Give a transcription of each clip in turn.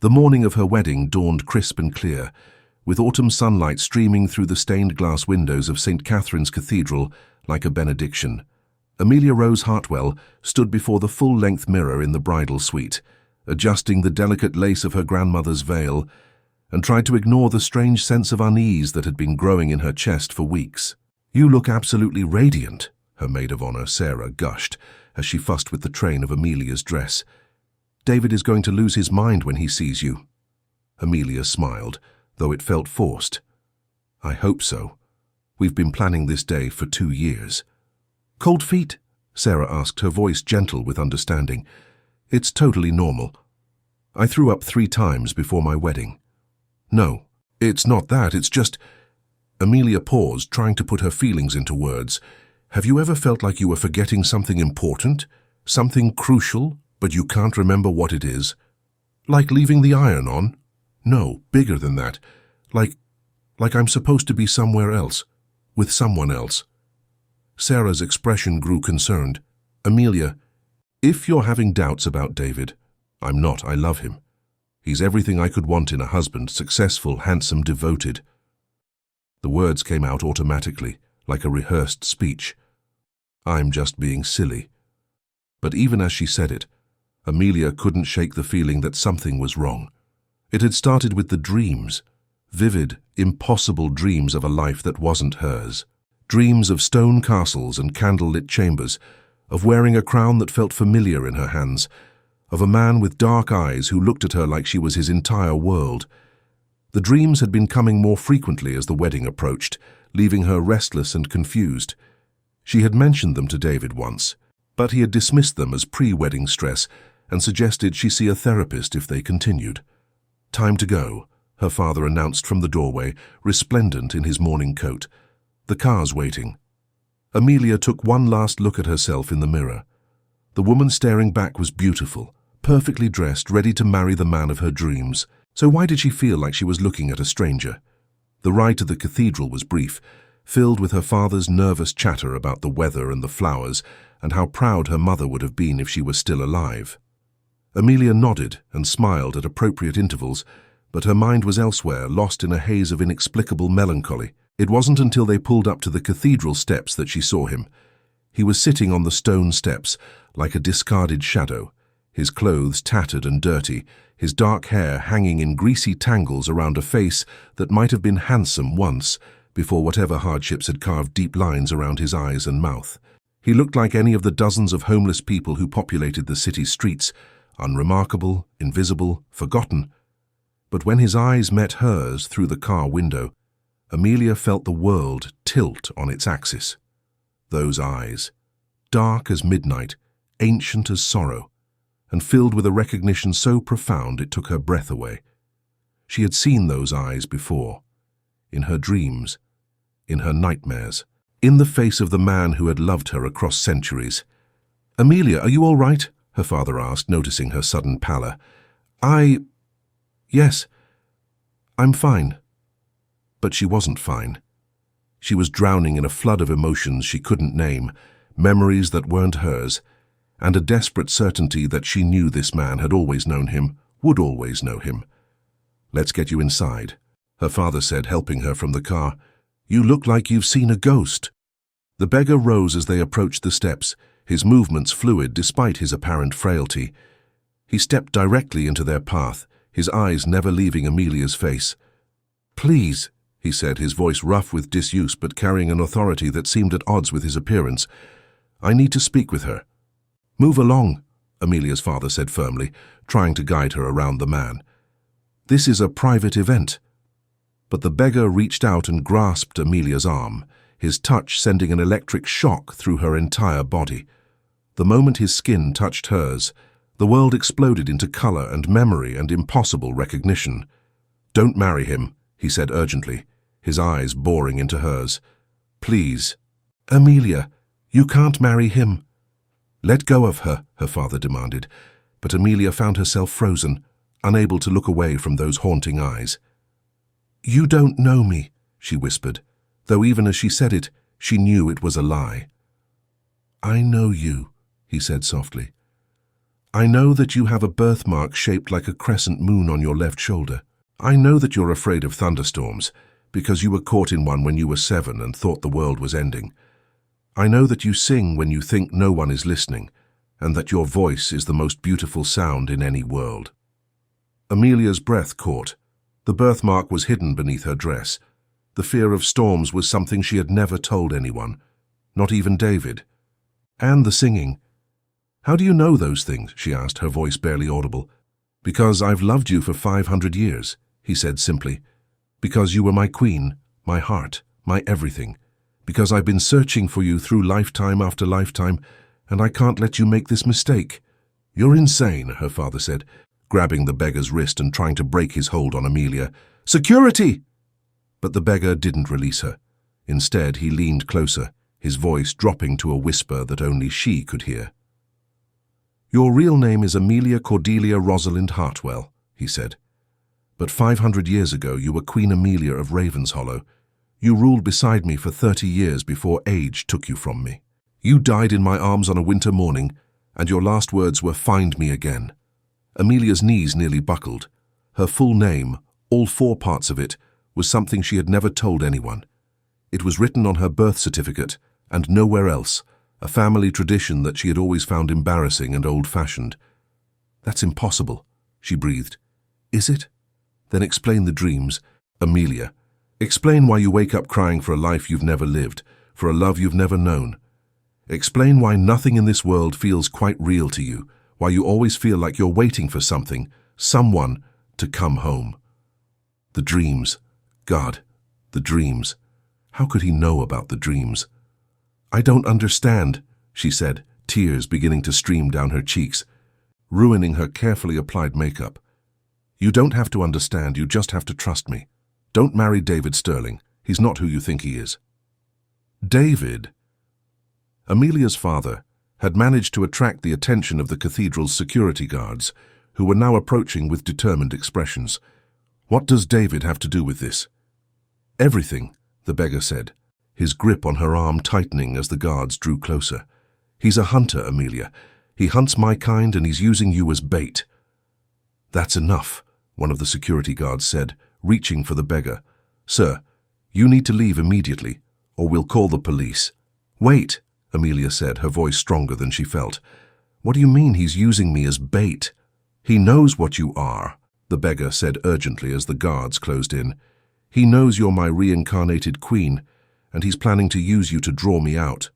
The morning of her wedding dawned crisp and clear, with autumn sunlight streaming through the stained glass windows of St. Catherine's Cathedral like a benediction. Amelia Rose Hartwell stood before the full-length mirror in the bridal suite, adjusting the delicate lace of her grandmother's veil, and tried to ignore the strange sense of unease that had been growing in her chest for weeks. "You look absolutely radiant," her maid of honor, Sarah, gushed as she fussed with the train of Amelia's dress. "David is going to lose his mind when he sees you." Amelia smiled, though it felt forced. "I hope so. We've been planning this day for 2 years." "Cold feet?" Sarah asked, her voice gentle with understanding. "It's totally normal. I threw up 3 times before my wedding." "No, it's not that, it's just—" Amelia paused, trying to put her feelings into words. "Have you ever felt like you were forgetting something important? Something crucial, but you can't remember what it is? Like leaving the iron on? No, bigger than that. Like I'm supposed to be somewhere else, with someone else." Sarah's expression grew concerned. "Amelia, if you're having doubts about David, I'm not. I love him. He's everything I could want in a husband, successful, handsome, devoted." The words came out automatically, like a rehearsed speech. "I'm just being silly." But even as she said it, Amelia couldn't shake the feeling that something was wrong. It had started with the dreams, vivid, impossible dreams of a life that wasn't hers. Dreams of stone castles and candle-lit chambers, of wearing a crown that felt familiar in her hands, of a man with dark eyes who looked at her like she was his entire world. The dreams had been coming more frequently as the wedding approached, leaving her restless and confused. She had mentioned them to David once, but he had dismissed them as pre-wedding stress and suggested she see a therapist if they continued. "Time to go," her father announced from the doorway, resplendent in his morning coat. "The car's waiting." Amelia took one last look at herself in the mirror. The woman staring back was beautiful, perfectly dressed, ready to marry the man of her dreams. So why did she feel like she was looking at a stranger? The ride to the cathedral was brief, filled with her father's nervous chatter about the weather and the flowers, and how proud her mother would have been if she were still alive. Amelia nodded and smiled at appropriate intervals, but her mind was elsewhere, lost in a haze of inexplicable melancholy. It wasn't until they pulled up to the cathedral steps that she saw him. He was sitting on the stone steps, like a discarded shadow, his clothes tattered and dirty, his dark hair hanging in greasy tangles around a face that might have been handsome once, before whatever hardships had carved deep lines around his eyes and mouth. He looked like any of the dozens of homeless people who populated the city's streets, unremarkable, invisible, forgotten. But when his eyes met hers through the car window, Amelia felt the world tilt on its axis. Those eyes, dark as midnight, ancient as sorrow, and filled with a recognition so profound it took her breath away. She had seen those eyes before, in her dreams, in her nightmares, in the face of the man who had loved her across centuries. "Amelia, are you all right?" her father asked, noticing her sudden pallor. Yes, I'm fine." But she wasn't fine. She was drowning in a flood of emotions she couldn't name, memories that weren't hers, and a desperate certainty that she knew this man had always known him, would always know him. "Let's get you inside," her father said, helping her from the car. "You look like you've seen a ghost." The beggar rose as they approached the steps, his movements fluid despite his apparent frailty. He stepped directly into their path, his eyes never leaving Amelia's face. "Please," he said, his voice rough with disuse but carrying an authority that seemed at odds with his appearance. "I need to speak with her." "Move along," Amelia's father said firmly, trying to guide her around the man. "This is a private event." But the beggar reached out and grasped Amelia's arm, his touch sending an electric shock through her entire body. The moment his skin touched hers, the world exploded into color and memory and impossible recognition. "Don't marry him," he said urgently, his eyes boring into hers. "Please." "Amelia, you can't marry him." "Let go of her," her father demanded, but Amelia found herself frozen, unable to look away from those haunting eyes. "You don't know me," she whispered, though even as she said it, she knew it was a lie. "I know you," he said softly. I know that you have a birthmark shaped like a crescent moon on your left shoulder. I know that you're afraid of thunderstorms, because you were caught in one when you were 7 and thought the world was ending. I know that you sing when you think no one is listening, and that your voice is the most beautiful sound in any world. Amelia's breath caught. The birthmark was hidden beneath her dress. The fear of storms was something she had never told anyone, not even David. And the singing. How do you know those things? She asked, her voice barely audible. Because I've loved you for 500 years, he said simply. Because you were my queen, my heart, my everything. Because I've been searching for you through lifetime after lifetime, and I can't let you make this mistake. You're insane, her father said, grabbing the beggar's wrist and trying to break his hold on Amelia. Security! But the beggar didn't release her. Instead, he leaned closer, his voice dropping to a whisper that only she could hear. Your real name is Amelia Cordelia Rosalind Hartwell, he said. But 500 years ago you were Queen Amelia of Ravenshollow. You ruled beside me for 30 years before age took you from me. You died in my arms on a winter morning, and your last words were, "Find me again." Amelia's knees nearly buckled. Her full name, all 4 parts of it, was something she had never told anyone. It was written on her birth certificate, and nowhere else, a family tradition that she had always found embarrassing and old-fashioned. That's impossible, she breathed. Is it? Then explain the dreams. Amelia, explain why you wake up crying for a life you've never lived, for a love you've never known. Explain why nothing in this world feels quite real to you, why you always feel like you're waiting for something, someone, to come home. The dreams. God, the dreams. How could he know about the dreams? I don't understand, she said, tears beginning to stream down her cheeks, ruining her carefully applied makeup. You don't have to understand, you just have to trust me. Don't marry David Sterling. He's not who you think he is. David? Amelia's father had managed to attract the attention of the cathedral's security guards, who were now approaching with determined expressions. What does David have to do with this? Everything, the beggar said, his grip on her arm tightening as the guards drew closer. He's a hunter, Amelia. He hunts my kind and he's using you as bait. That's enough, one of the security guards said, reaching for the beggar. Sir, you need to leave immediately, or we'll call the police. Wait, Amelia said, her voice stronger than she felt. What do you mean he's using me as bait? He knows what you are, the beggar said urgently as the guards closed in. He knows you're my reincarnated queen, and he's planning to use you to draw me out.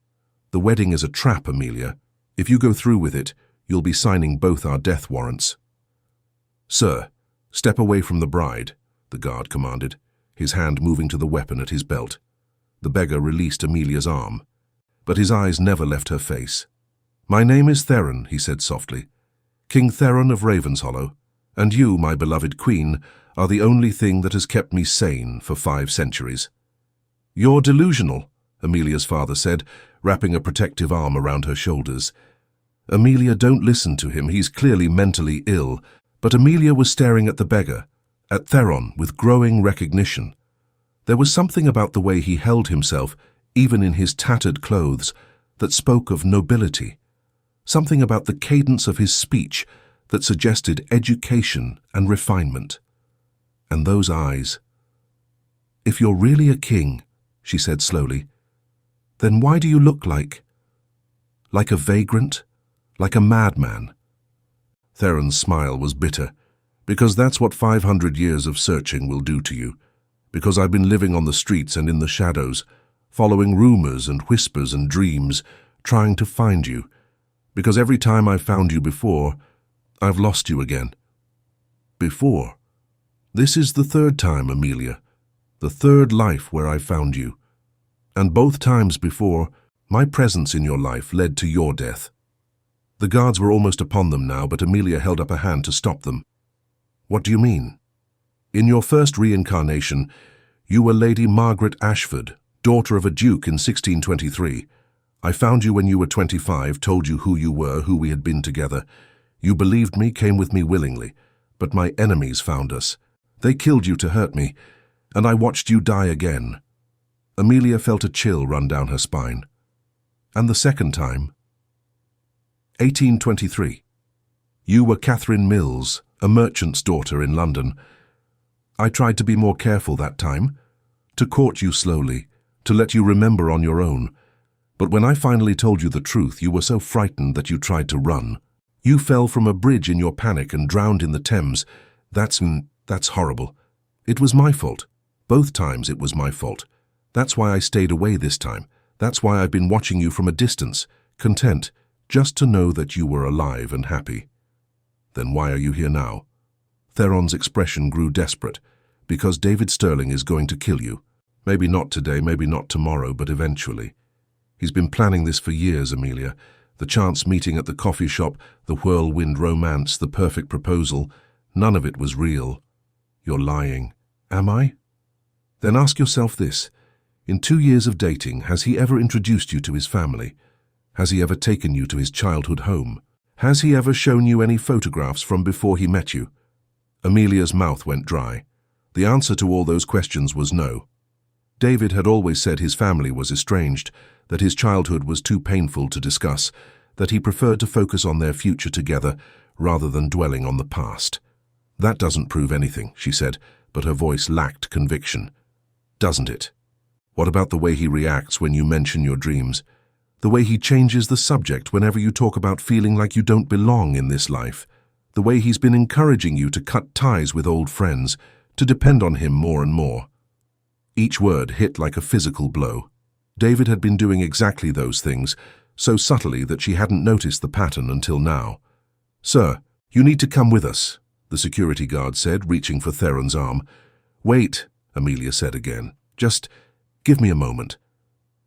The wedding is a trap, Amelia. If you go through with it, you'll be signing both our death warrants. Sir, step away from the bride, the guard commanded, his hand moving to the weapon at his belt. The beggar released Amelia's arm, but his eyes never left her face. My name is Theron, he said softly, King Theron of Ravenshollow, and you, my beloved queen, are the only thing that has kept me sane for 5 centuries. You're delusional, Amelia's father said, wrapping a protective arm around her shoulders. Amelia, don't listen to him, he's clearly mentally ill. But Amelia was staring at the beggar, at Theron, with growing recognition. There was something about the way he held himself, even in his tattered clothes, that spoke of nobility. Something about the cadence of his speech that suggested education and refinement. And those eyes. If you're really a king, she said slowly, then why do you look like a vagrant, like a madman? Theron's smile was bitter. Because that's what 500 years of searching will do to you. Because I've been living on the streets and in the shadows, following rumors and whispers and dreams, trying to find you. Because every time I've found you before, I've lost you again. Before? This is the 3rd time, Amelia. The 3rd life where I found you. And both times before, my presence in your life led to your death. The guards were almost upon them now, but Amelia held up a hand to stop them. What do you mean? In your first reincarnation, you were Lady Margaret Ashford, daughter of a duke in 1623. I found you when you were 25, told you who you were, who we had been together. You believed me, came with me willingly. But my enemies found us. They killed you to hurt me, and I watched you die again. Amelia felt a chill run down her spine. And the second time? 1823. You were Catherine Mills, a merchant's daughter in London. I tried to be more careful that time, to court you slowly, to let you remember on your own. But when I finally told you the truth, you were so frightened that you tried to run. You fell from a bridge in your panic and drowned in the Thames. That's horrible. It was my fault. Both times it was my fault. That's why I stayed away this time. That's why I've been watching you from a distance, content, just to know that you were alive and happy. Then why are you here now? Theron's expression grew desperate. Because David Sterling is going to kill you. Maybe not today, maybe not tomorrow, but eventually. He's been planning this for years, Amelia. The chance meeting at the coffee shop, the whirlwind romance, the perfect proposal. None of it was real. You're lying. Am I? Then ask yourself this. In 2 years of dating, has he ever introduced you to his family? Has he ever taken you to his childhood home? Has he ever shown you any photographs from before he met you? Amelia's mouth went dry. The answer to all those questions was no. David had always said his family was estranged, that his childhood was too painful to discuss, that he preferred to focus on their future together rather than dwelling on the past. That doesn't prove anything, she said, but her voice lacked conviction. Doesn't it? What about the way he reacts when you mention your dreams? The way he changes the subject whenever you talk about feeling like you don't belong in this life? The way he's been encouraging you to cut ties with old friends, to depend on him more and more? Each word hit like a physical blow. David had been doing exactly those things, so subtly that she hadn't noticed the pattern until now. "Sir, you need to come with us," the security guard said, reaching for Theron's arm. "Wait," Amelia said again. "Just give me a moment."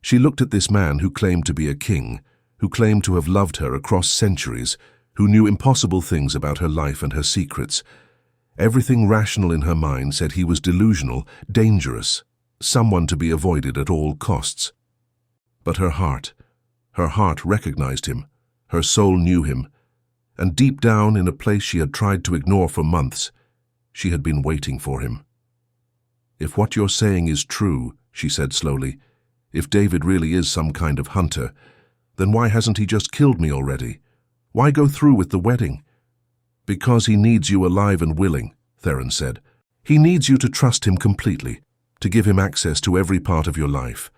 She looked at this man who claimed to be a king, who claimed to have loved her across centuries, who knew impossible things about her life and her secrets. Everything rational in her mind said he was delusional, dangerous, someone to be avoided at all costs. But her heart recognized him, her soul knew him, and deep down in a place she had tried to ignore for months, she had been waiting for him. "If what you're saying is true," she said slowly, "if David really is some kind of hunter, then why hasn't he just killed me already? Why go through with the wedding?" "Because he needs you alive and willing," Theron said. "He needs you to trust him completely, to give him access to every part of your life.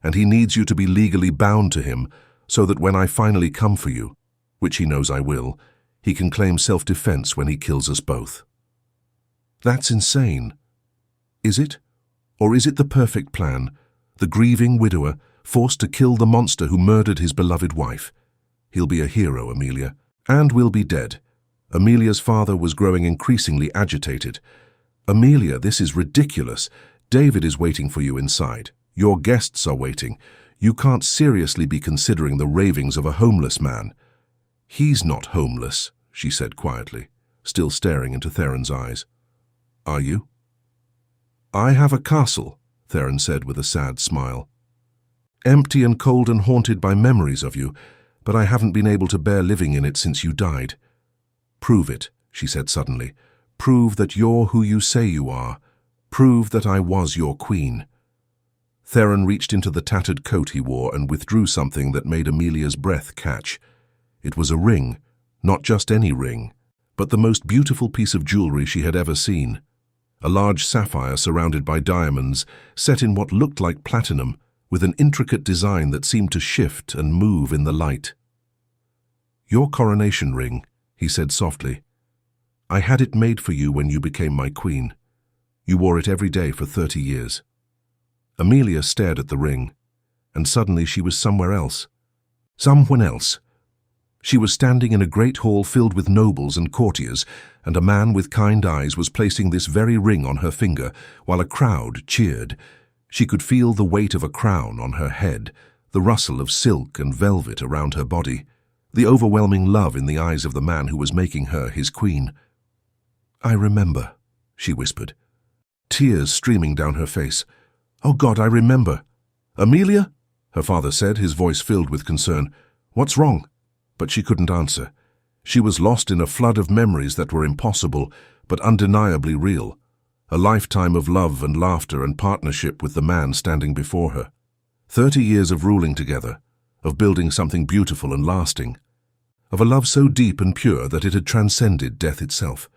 And he needs you to be legally bound to him so that when I finally come for you, which he knows I will, he can claim self-defense when he kills us both." That's insane. Is it? Or is it the perfect plan? The grieving widower forced to kill the monster who murdered his beloved wife. He'll be a hero, Amelia, and we'll be dead. Amelia's father was growing increasingly agitated. "Amelia, this is ridiculous. David is waiting for you inside. Your guests are waiting. You can't seriously be considering the ravings of a homeless man." "He's not homeless," she said quietly, still staring into Theron's eyes. "Are you?" "I have a castle," Theron said with a sad smile. "Empty and cold and haunted by memories of you, but I haven't been able to bear living in it since you died." "Prove it," she said suddenly. "Prove that you're who you say you are. Prove that I was your queen." Theron reached into the tattered coat he wore and withdrew something that made Amelia's breath catch. It was a ring, not just any ring, but the most beautiful piece of jewelry she had ever seen. A large sapphire surrounded by diamonds, set in what looked like platinum, with an intricate design that seemed to shift and move in the light. "Your coronation ring," he said softly. "I had it made for you when you became my queen. You wore it every day for 30 years. Amelia stared at the ring, and suddenly she was somewhere else. Someone else. She was standing in a great hall filled with nobles and courtiers, and a man with kind eyes was placing this very ring on her finger, while a crowd cheered. She could feel the weight of a crown on her head, the rustle of silk and velvet around her body, the overwhelming love in the eyes of the man who was making her his queen. "I remember," she whispered, tears streaming down her face. "Oh God, I remember." "Amelia?" her father said, his voice filled with concern. "What's wrong?" But she couldn't answer. She was lost in a flood of memories that were impossible, but undeniably real. A lifetime of love and laughter and partnership with the man standing before her. 30 years of ruling together, of building something beautiful and lasting. of a love so deep and pure that it had transcended death itself.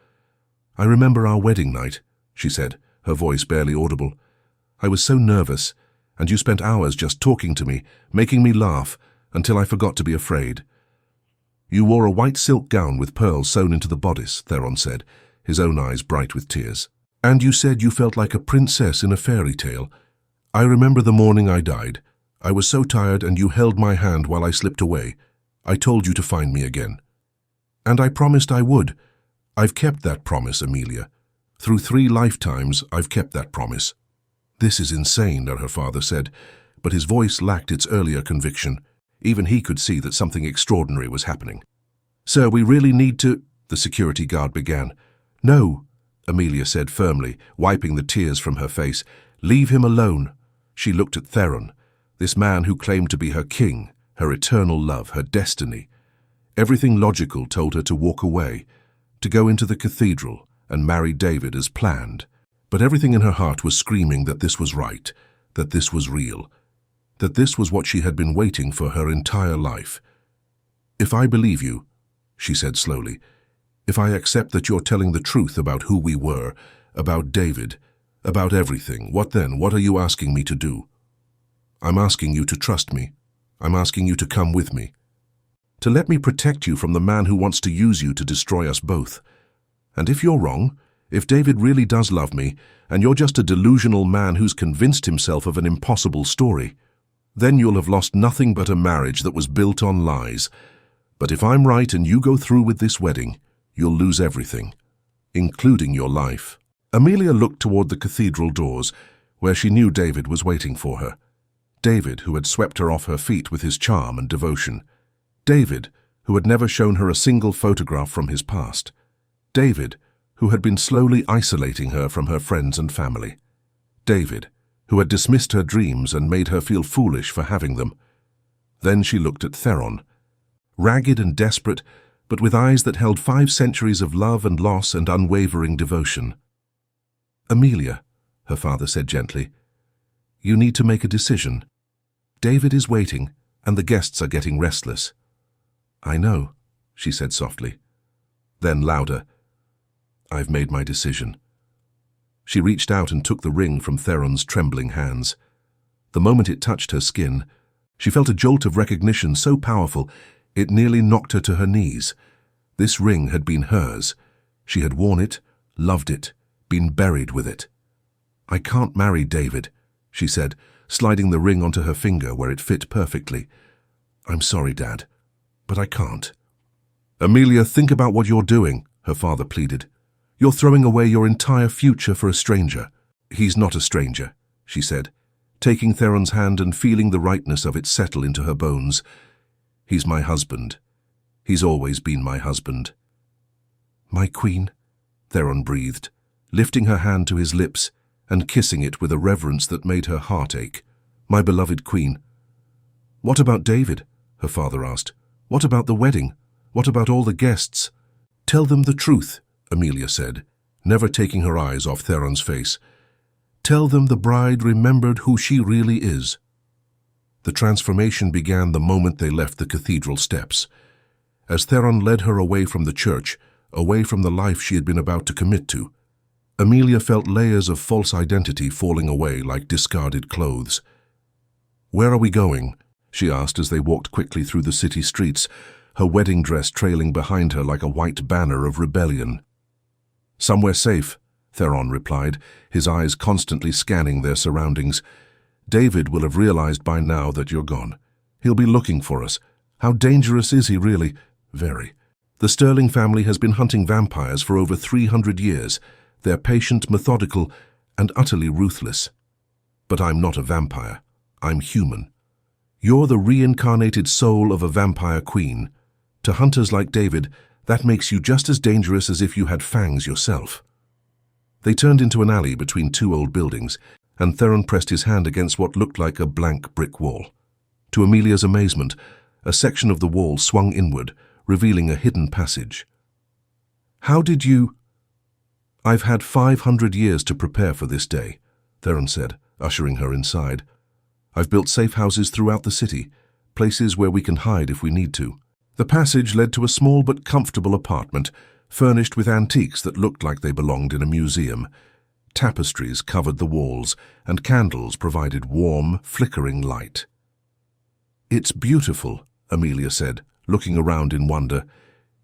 "I remember our wedding night," she said, her voice barely audible. "I was so nervous, and you spent hours just talking to me, making me laugh, until I forgot to be afraid." "You wore a white silk gown with pearls sewn into the bodice," Theron said, his own eyes bright with tears. "And you said you felt like a princess in a fairy tale. I remember the morning I died. I was so tired, and you held my hand while I slipped away. I told you to find me again. And I promised I would. I've kept that promise, Amelia. Through 3 lifetimes, I've kept that promise." "This is insane," her father said, but his voice lacked its earlier conviction. Even he could see that something extraordinary was happening. "Sir, we really need to—" the security guard began. "No," Amelia said firmly, wiping the tears from her face. "Leave him alone." She looked at Theron, this man who claimed to be her king, her eternal love, her destiny. Everything logical told her to walk away, to go into the cathedral and marry David as planned. But everything in her heart was screaming that this was right, that this was real, that this was what she had been waiting for her entire life. "If I believe you," she said slowly, "if I accept that you're telling the truth about who we were, about David, about everything, what then? What are you asking me to do?" "I'm asking you to trust me. I'm asking you to come with me. To let me protect you from the man who wants to use you to destroy us both. And if you're wrong, if David really does love me, and you're just a delusional man who's convinced himself of an impossible story, then you'll have lost nothing but a marriage that was built on lies. But if I'm right and you go through with this wedding, you'll lose everything, including your life." Amelia looked toward the cathedral doors, where she knew David was waiting for her. David, who had swept her off her feet with his charm and devotion. David, who had never shown her a single photograph from his past. David, who had been slowly isolating her from her friends and family. David, who had dismissed her dreams and made her feel foolish for having them. Then she looked at Theron, ragged and desperate, but with eyes that held 5 centuries of love and loss and unwavering devotion. "Amelia," her father said gently, "you need to make a decision. David is waiting, and the guests are getting restless." "I know," she said softly. Then louder, "I've made my decision." She reached out and took the ring from Theron's trembling hands. The moment it touched her skin, she felt a jolt of recognition so powerful it nearly knocked her to her knees. This ring had been hers. She had worn it, loved it, been buried with it. "I can't marry David," she said, sliding the ring onto her finger where it fit perfectly. "I'm sorry, Dad, but I can't." "Amelia, think about what you're doing," her father pleaded. "You're throwing away your entire future for a stranger." "He's not a stranger," she said, taking Theron's hand and feeling the rightness of it settle into her bones. "He's my husband. He's always been my husband." "My queen," Theron breathed, lifting her hand to his lips and kissing it with a reverence that made her heart ache. "My beloved queen." "What about David?" her father asked. "What about the wedding? What about all the guests?" "Tell them the truth," Amelia said, never taking her eyes off Theron's face. "Tell them the bride remembered who she really is." The transformation began the moment they left the cathedral steps. As Theron led her away from the church, away from the life she had been about to commit to, Amelia felt layers of false identity falling away like discarded clothes. "Where are we going?" she asked as they walked quickly through the city streets, her wedding dress trailing behind her like a white banner of rebellion. "Somewhere safe," Theron replied, his eyes constantly scanning their surroundings. "David will have realized by now that you're gone. He'll be looking for us. How dangerous is he, really?" "Very. The Sterling family has been hunting vampires for over 300 years. They're patient, methodical, and utterly ruthless. But I'm not a vampire. I'm human. You're the reincarnated soul of a vampire queen. To hunters like David, that makes you just as dangerous as if you had fangs yourself." They turned into an alley between 2 old buildings, and Theron pressed his hand against what looked like a blank brick wall. To Amelia's amazement, a section of the wall swung inward, revealing a hidden passage. "How did you—" "I've had 500 years to prepare for this day," Theron said, ushering her inside. "I've built safe houses throughout the city, places where we can hide if we need to. The passage led to a small but comfortable apartment, furnished with antiques that looked like they belonged in a museum. Tapestries covered the walls, and candles provided warm, flickering light. "It's beautiful," Amelia said, looking around in wonder.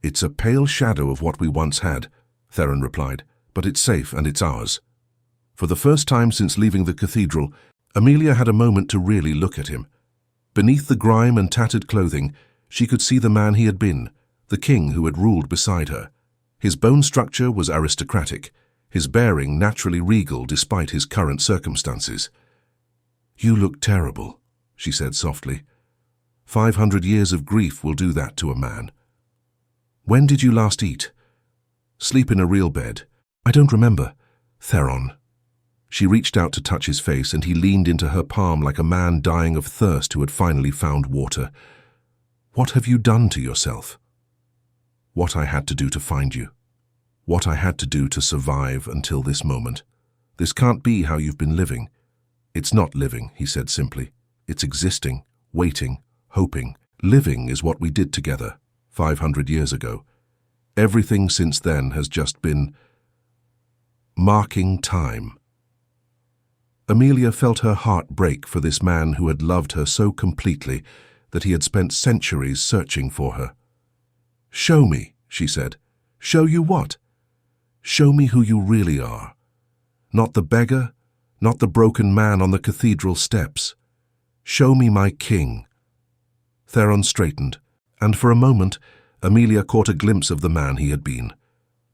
"It's a pale shadow of what we once had," Theron replied, "but it's safe and it's ours." For the first time since leaving the cathedral, Amelia had a moment to really look at him. Beneath the grime and tattered clothing, she could see the man he had been, the king who had ruled beside her. His bone structure was aristocratic, his bearing naturally regal despite his current circumstances. "You look terrible," she said softly. 500 years of grief will do that to a man. "When did you last eat?" "Sleep in a real bed." "I don't remember." "Theron." She reached out to touch his face, and he leaned into her palm like a man dying of thirst who had finally found water. "What have you done to yourself?" "What I had to do to find you. What I had to do to survive until this moment. This can't be how you've been living." "It's not living," he said simply. "It's existing, waiting, hoping. Living is what we did together 500 years ago. Everything since then has just been marking time." Amelia felt her heart break for this man who had loved her so completely that he had spent centuries searching for her. "Show me," she said. "Show you what?" "Show me who you really are. Not the beggar, not the broken man on the cathedral steps. Show me my king." Theron straightened, and for a moment, Amelia caught a glimpse of the man he had been.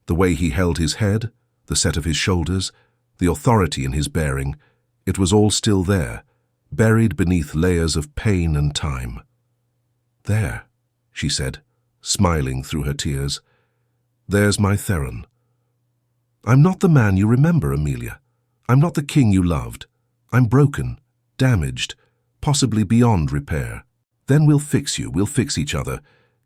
The way he held his head, the set of his shoulders, the authority in his bearing, it was all still there, buried beneath layers of pain and time. "There," she said, smiling through her tears. "There's my Theron. I'm not the man you remember, Amelia. I'm not the king you loved. I'm broken, damaged, possibly beyond repair. Then we'll fix you, we'll fix each other.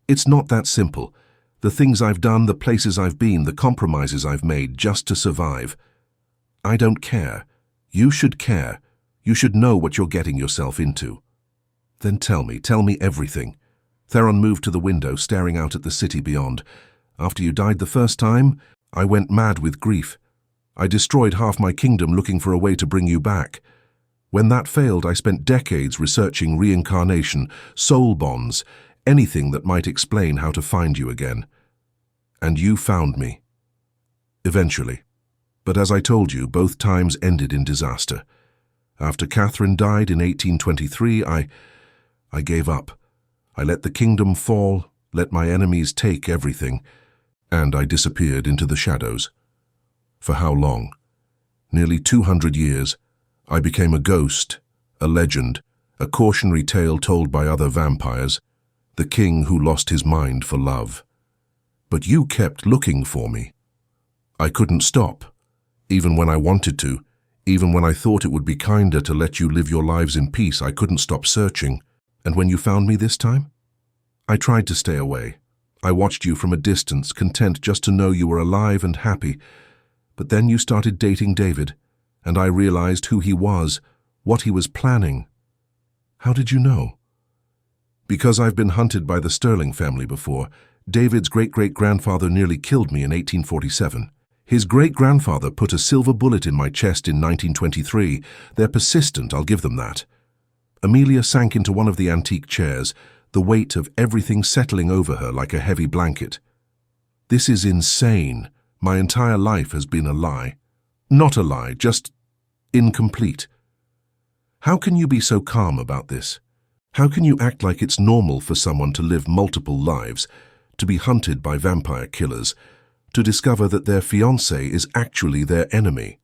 It's not that simple. The things I've done, the places I've been, the compromises I've made just to survive. I don't care. You should care. You should know what you're getting yourself into." "Then tell me everything." Theron moved to the window, staring out at the city beyond. "After you died the first time, I went mad with grief. I destroyed half my kingdom looking for a way to bring you back. When that failed, I spent decades researching reincarnation, soul bonds, anything that might explain how to find you again. And you found me. Eventually. But as I told you, both times ended in disaster. After Catherine died in 1823, I gave up. I let the kingdom fall, let my enemies take everything, and I disappeared into the shadows. For how long? Nearly 200 years. I became a ghost, a legend, a cautionary tale told by other vampires, the king who lost his mind for love. But you kept looking for me. I couldn't stop. Even when I wanted to, even when I thought it would be kinder to let you live your lives in peace, I couldn't stop searching. And when you found me this time? I tried to stay away. I watched you from a distance, content just to know you were alive and happy. But then you started dating David, and I realized who he was, what he was planning. How did you know? Because I've been hunted by the Sterling family before. David's great-great-grandfather nearly killed me in 1847. His great-grandfather put a silver bullet in my chest in 1923. They're persistent, I'll give them that. Amelia sank into one of the antique chairs, the weight of everything settling over her like a heavy blanket. This is insane. My entire life has been a lie. Not a lie, just incomplete. How can you be so calm about this? How can you act like it's normal for someone to live multiple lives, to be hunted by vampire killers, to discover that their fiancé is actually their enemy?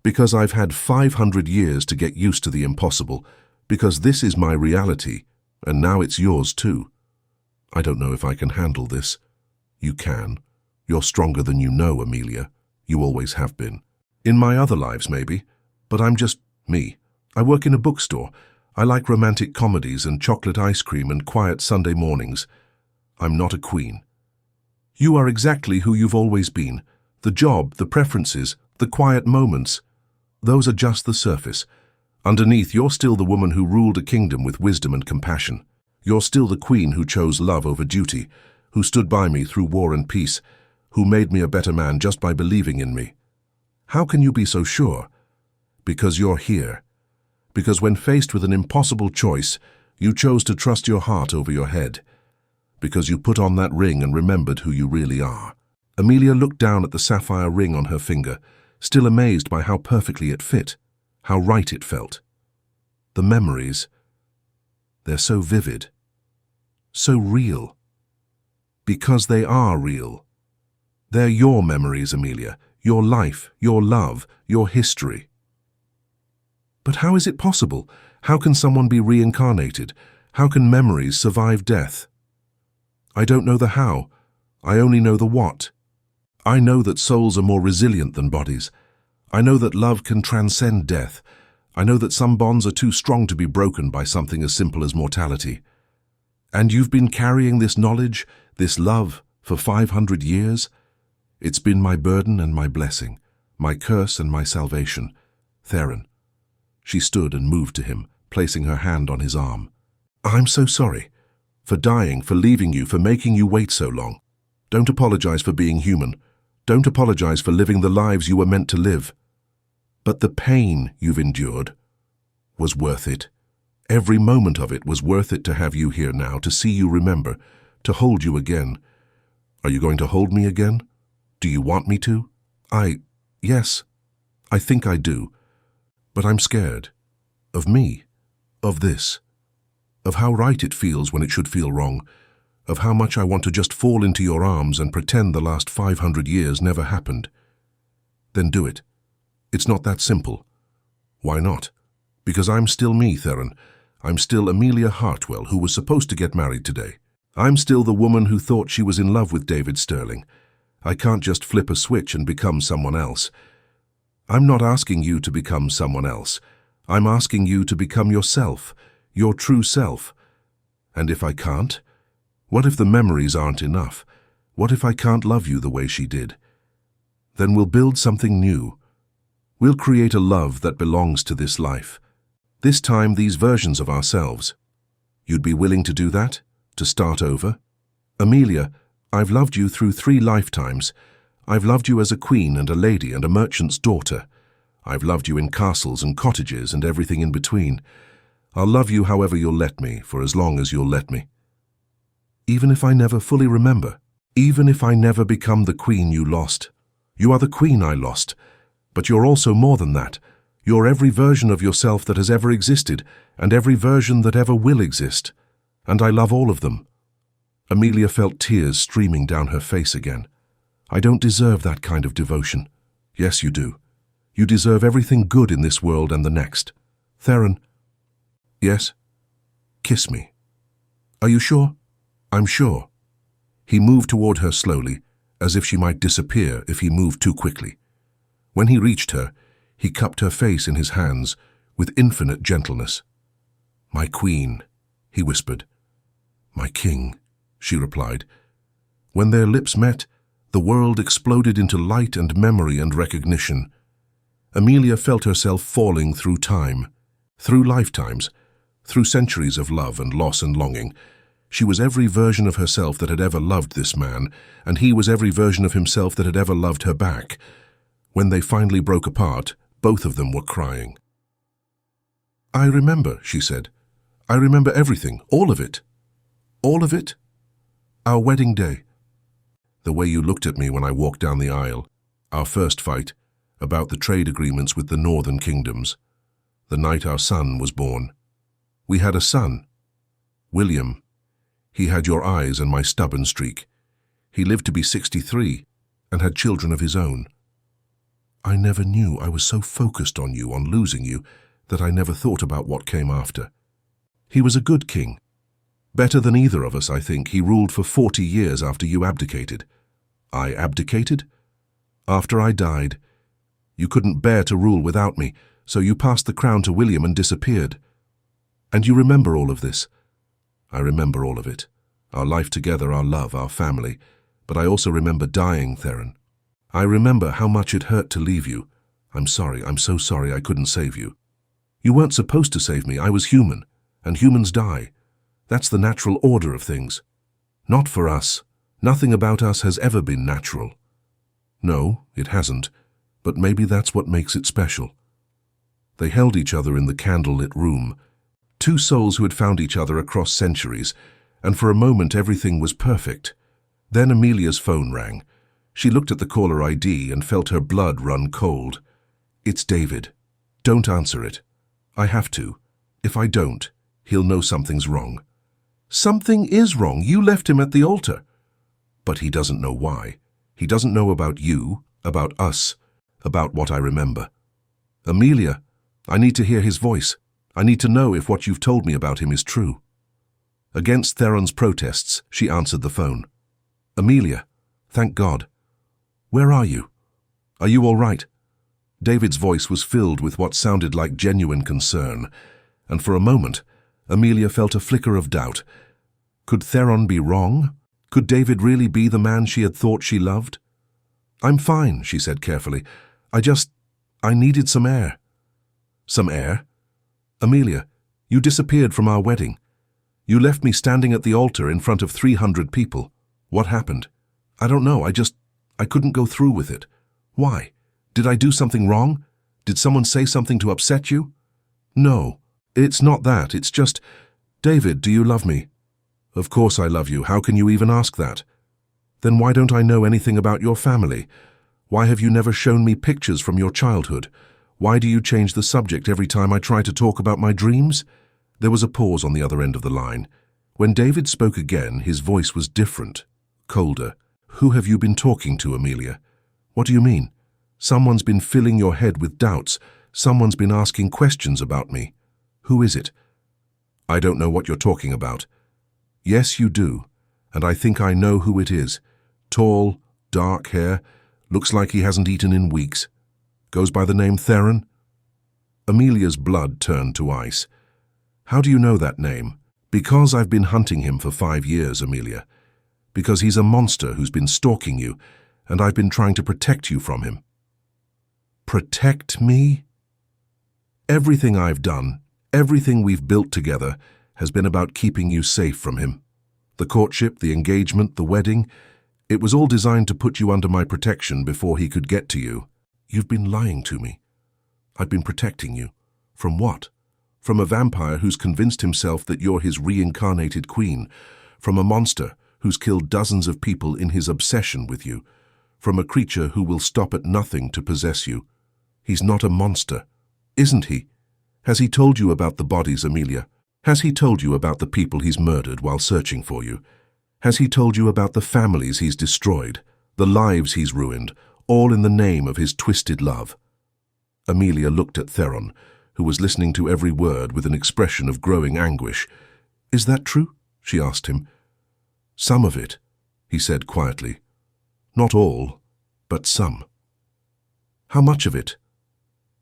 Because I've had 500 years to get used to the impossible, because this is my reality, and now it's yours too. I don't know if I can handle this. You can. You're stronger than you know, Amelia. You always have been. In my other lives, maybe, but I'm just me. I work in a bookstore. I like romantic comedies and chocolate ice cream and quiet Sunday mornings. I'm not a queen. You are exactly who you've always been. The job, the preferences, the quiet moments. Those are just the surface. Underneath, you're still the woman who ruled a kingdom with wisdom and compassion. You're still the queen who chose love over duty, who stood by me through war and peace, who made me a better man just by believing in me. How can you be so sure? Because you're here. Because when faced with an impossible choice, you chose to trust your heart over your head. Because you put on that ring and remembered who you really are. Amelia looked down at the sapphire ring on her finger, still amazed by how perfectly it fit, how right it felt. The memories, they're so vivid, so real. Because they are real. They're your memories, Amelia, your life, your love, your history. But how is it possible? How can someone be reincarnated? How can memories survive death? I don't know the how. I only know the what. I know that souls are more resilient than bodies. I know that love can transcend death. I know that some bonds are too strong to be broken by something as simple as mortality. And you've been carrying this knowledge, this love, for 500 years? It's been my burden and my blessing, my curse and my salvation. Theron. She stood and moved to him, placing her hand on his arm. I'm so sorry. For dying, for leaving you, for making you wait so long. Don't apologize for being human. Don't apologize for living the lives you were meant to live. But the pain you've endured was worth it. Every moment of it was worth it to have you here now, to see you remember, to hold you again. Are you going to hold me again? Do you want me to? Yes, I think I do. But I'm scared. Of me. Of this. Of how right it feels when it should feel wrong. Of how much I want to just fall into your arms and pretend the last 500 years never happened. Then do it. It's not that simple. Why not? Because I'm still me, Theron. I'm still Amelia Hartwell, who was supposed to get married today. I'm still the woman who thought she was in love with David Sterling. I can't just flip a switch and become someone else. I'm not asking you to become someone else. I'm asking you to become yourself, your true self. And if I can't? What if the memories aren't enough? What if I can't love you the way she did? Then we'll build something new. We'll create a love that belongs to this life. This time, these versions of ourselves. You'd be willing to do that? To start over? Amelia, I've loved you through 3 lifetimes. I've loved you as a queen and a lady and a merchant's daughter. I've loved you in castles and cottages and everything in between. I'll love you however you'll let me, for as long as you'll let me. Even if I never fully remember, even if I never become the queen you lost. You are the queen I lost, but you're also more than that. You're every version of yourself that has ever existed, and every version that ever will exist. And I love all of them. Amelia felt tears streaming down her face again. I don't deserve that kind of devotion. Yes, you do. You deserve everything good in this world and the next. Theron. Yes? Kiss me. Are you sure? I'm sure. He moved toward her slowly, as if she might disappear if he moved too quickly. When he reached her, he cupped her face in his hands with infinite gentleness. My queen, he whispered. My king, she replied. When their lips met, the world exploded into light and memory and recognition. Amelia felt herself falling through time, through lifetimes, through centuries of love and loss and longing. She was every version of herself that had ever loved this man, and he was every version of himself that had ever loved her back. When they finally broke apart, both of them were crying. I remember, she said. I remember everything, all of it. All of it? Our wedding day. The way you looked at me when I walked down the aisle. Our first fight, about the trade agreements with the northern kingdoms. The night our son was born. We had a son. William. He had your eyes and my stubborn streak. He lived to be 63 and had children of his own. I never knew I was so focused on you, on losing you, that I never thought about what came after. He was a good king. Better than either of us, I think. He ruled for 40 years after you abdicated. I abdicated? After I died. You couldn't bear to rule without me, so you passed the crown to William and disappeared. And you remember all of this. I remember all of it. Our life together, our love, our family. But I also remember dying, Theron. I remember how much it hurt to leave you. I'm sorry, I'm so sorry I couldn't save you. You weren't supposed to save me. I was human, and humans die. That's the natural order of things. Not for us. Nothing about us has ever been natural. No, it hasn't, but maybe that's what makes it special. They held each other in the candlelit room, two souls who had found each other across centuries, and for a moment everything was perfect. Then Amelia's phone rang. She looked at the caller ID and felt her blood run cold. It's David. Don't answer it. I have to. If I don't, he'll know something's wrong. Something is wrong. You left him at the altar. But he doesn't know why. He doesn't know about you, about us, about what I remember. Amelia, I need to hear his voice. I need to know if what you've told me about him is true. Against Theron's protests, she answered the phone. Amelia, thank God. Where are you? Are you all right? David's voice was filled with what sounded like genuine concern, and for a moment, Amelia felt a flicker of doubt. Could Theron be wrong? Could David really be the man she had thought she loved? I'm fine, she said carefully. I needed some air. Some air? Amelia, you disappeared from our wedding. You left me standing at the altar in front of 300 people. What happened? I don't know, I couldn't go through with it. Why? Did I do something wrong? Did someone say something to upset you? No, it's not that, it's just, David, do you love me? Of course I love you. How can you even ask that? Then why don't I know anything about your family? Why have you never shown me pictures from your childhood? Why do you change the subject every time I try to talk about my dreams? There was a pause on the other end of the line. When David spoke again, his voice was different, colder. Who have you been talking to, Amelia? What do you mean? Someone's been filling your head with doubts. Someone's been asking questions about me. Who is it? I don't know what you're talking about. Yes, you do, and I think I know who it is. Tall, dark hair, looks like he hasn't eaten in weeks. Goes by the name Theron? Amelia's blood turned to ice. How do you know that name? Because I've been hunting him for 5 years, Amelia. Because he's a monster who's been stalking you, and I've been trying to protect you from him. Protect me? Everything I've done, everything we've built together, has been about keeping you safe from him. The courtship, the engagement, the wedding, it was all designed to put you under my protection before he could get to you. You've been lying to me. I've been protecting you. From what? From a vampire who's convinced himself that you're his reincarnated queen. From a monster who's killed dozens of people in his obsession with you. From a creature who will stop at nothing to possess you. He's not a monster, isn't he? Has he told you about the bodies, Amelia? Has he told you about the people he's murdered while searching for you? Has he told you about the families he's destroyed, the lives he's ruined, all in the name of his twisted love? Amelia looked at Theron, who was listening to every word with an expression of growing anguish. Is that true? She asked him. Some of it, he said quietly. Not all, but some. How much of it?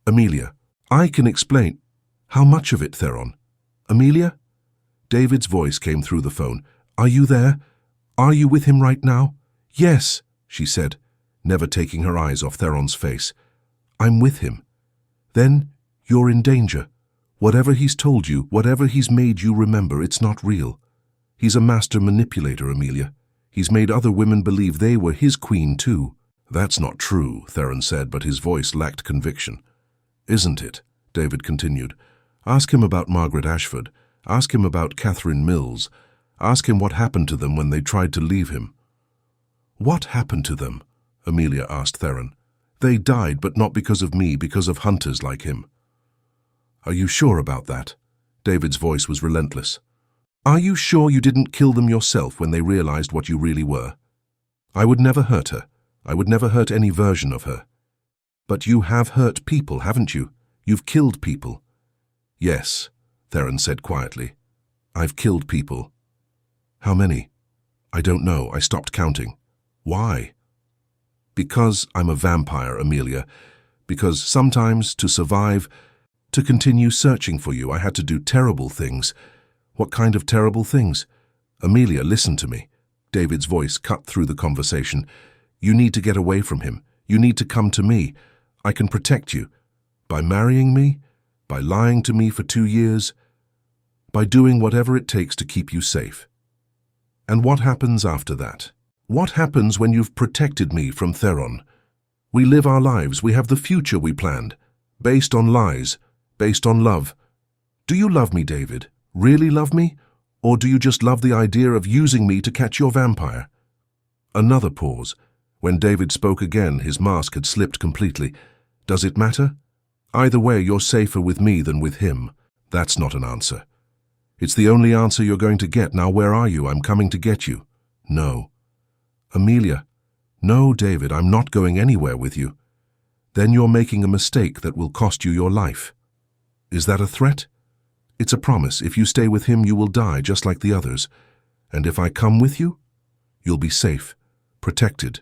Amelia, I can explain. How much of it, Theron? Amelia? David's voice came through the phone. Are you there? Are you with him right now? Yes, she said, never taking her eyes off Theron's face. I'm with him. Then you're in danger. Whatever he's told you, whatever he's made you remember, it's not real. He's a master manipulator, Amelia. He's made other women believe they were his queen too. That's not true, Theron said, but his voice lacked conviction. Isn't it? David continued. Ask him about Margaret Ashford. Ask him about Catherine Mills. Ask him what happened to them when they tried to leave him. What happened to them? Amelia asked Theron. They died, but not because of me, because of hunters like him. Are you sure about that? David's voice was relentless. Are you sure you didn't kill them yourself when they realized what you really were? I would never hurt her. I would never hurt any version of her. But you have hurt people, haven't you? You've killed people. Yes, Theron said quietly. I've killed people. How many? I don't know. I stopped counting. Why? Because I'm a vampire, Amelia. Because sometimes, to survive, to continue searching for you, I had to do terrible things. What kind of terrible things? Amelia, listen to me. David's voice cut through the conversation. You need to get away from him. You need to come to me. I can protect you. By marrying me? By lying to me for 2 years? by doing whatever it takes to keep you safe. And what happens after that? What happens when you've protected me from Theron? We live our lives, we have the future we planned, based on lies, based on love. Do you love me, David? Really love me? Or do you just love the idea of using me to catch your vampire? Another pause. When David spoke again, his mask had slipped completely. Does it matter? Either way, you're safer with me than with him. That's not an answer. It's the only answer you're going to get. Now where are you? I'm coming to get you. No. Amelia. No, David, I'm not going anywhere with you. Then you're making a mistake that will cost you your life. Is that a threat? It's a promise. If you stay with him, you will die just like the others. And if I come with you, you'll be safe, protected,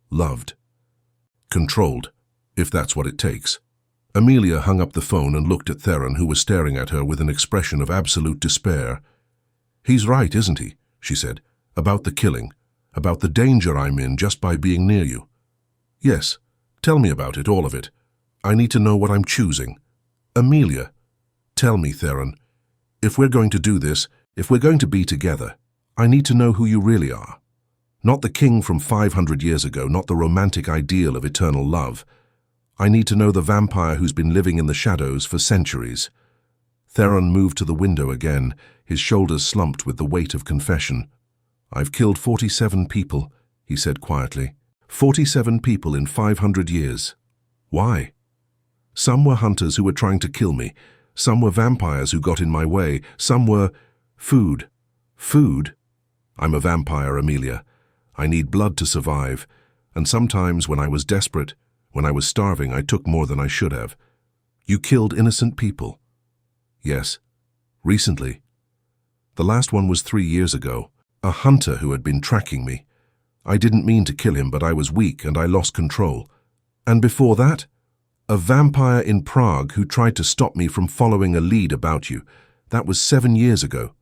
loved, controlled, if that's what it takes. Amelia hung up the phone and looked at Theron, who was staring at her with an expression of absolute despair. He's right, isn't he? She said. About the killing, about the danger I'm in just by being near you. Yes. Tell me about it, all of it. I need to know what I'm choosing. Amelia, tell me, Theron, if we're going to do this, if we're going to be together, I need to know who you really are. Not the king from 500 years ago, not the romantic ideal of eternal love. I need to know the vampire who's been living in the shadows for centuries. Theron moved to the window again, his shoulders slumped with the weight of confession. I've killed 47 people, he said quietly. 47 people in 500 years. Why? Some were hunters who were trying to kill me. Some were vampires who got in my way. Some were food. Food? I'm a vampire, Amelia. I need blood to survive. And sometimes when I was desperate, when I was starving, I took more than I should have. You killed innocent people. Yes. Recently. The last one was 3 years ago. A hunter who had been tracking me. I didn't mean to kill him, but I was weak and I lost control. And before that, a vampire in Prague who tried to stop me from following a lead about you. That was 7 years ago.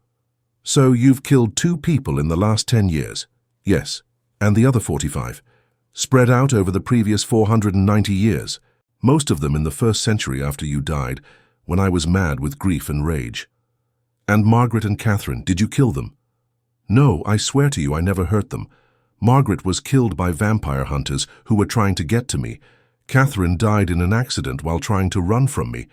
So you've killed 2 people in the last 10 years. Yes. And the other 45. Spread out over the previous 490 years. Most of them in the 1st century after you died, when I was mad with grief and rage. And Margaret and Catherine, did you kill them? No, I swear to you I never hurt them. Margaret was killed by vampire hunters who were trying to get to me. Catherine died in an accident while trying to run from me.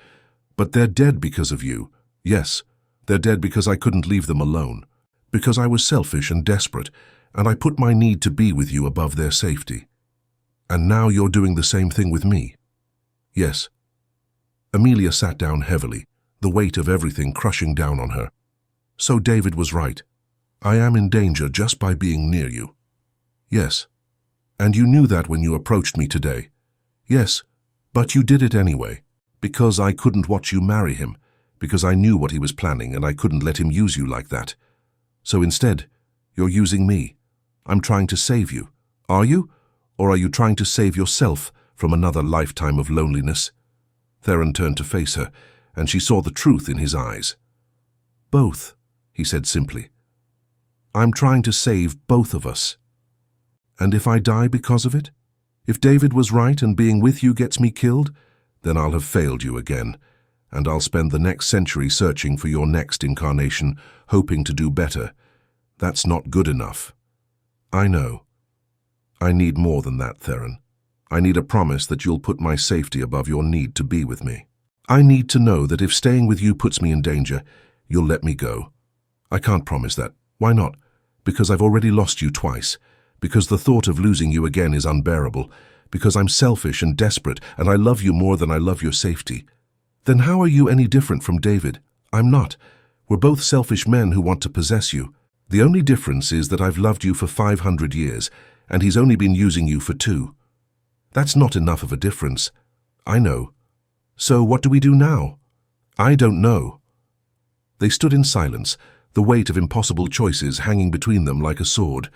But they're dead because of you. Yes, they're dead because I couldn't leave them alone. Because I was selfish and desperate, and I put my need to be with you above their safety. And now you're doing the same thing with me. Yes. Amelia sat down heavily, the weight of everything crushing down on her. So David was right. I am in danger just by being near you. Yes. And you knew that when you approached me today. Yes, but you did it anyway, because I couldn't watch you marry him, because I knew what he was planning and I couldn't let him use you like that. So instead, you're using me. I'm trying to save you. Are you? Or are you trying to save yourself from another lifetime of loneliness? Theron turned to face her, and she saw the truth in his eyes. Both, he said simply. I'm trying to save both of us. And if I die because of it? If David was right and being with you gets me killed, then I'll have failed you again, and I'll spend the next century searching for your next incarnation, hoping to do better. That's not good enough. I know. I need more than that, Theron. I need a promise that you'll put my safety above your need to be with me. I need to know that if staying with you puts me in danger, you'll let me go. I can't promise that. Why not? Because I've already lost you twice. Because the thought of losing you again is unbearable, because I'm selfish and desperate and I love you more than I love your safety. Then how are you any different from David? I'm not. We're both selfish men who want to possess you. The only difference is that I've loved you for 500 years and he's only been using you for 2. That's not enough of a difference. I know. So what do we do now? I don't know. They stood in silence, the weight of impossible choices hanging between them like a sword.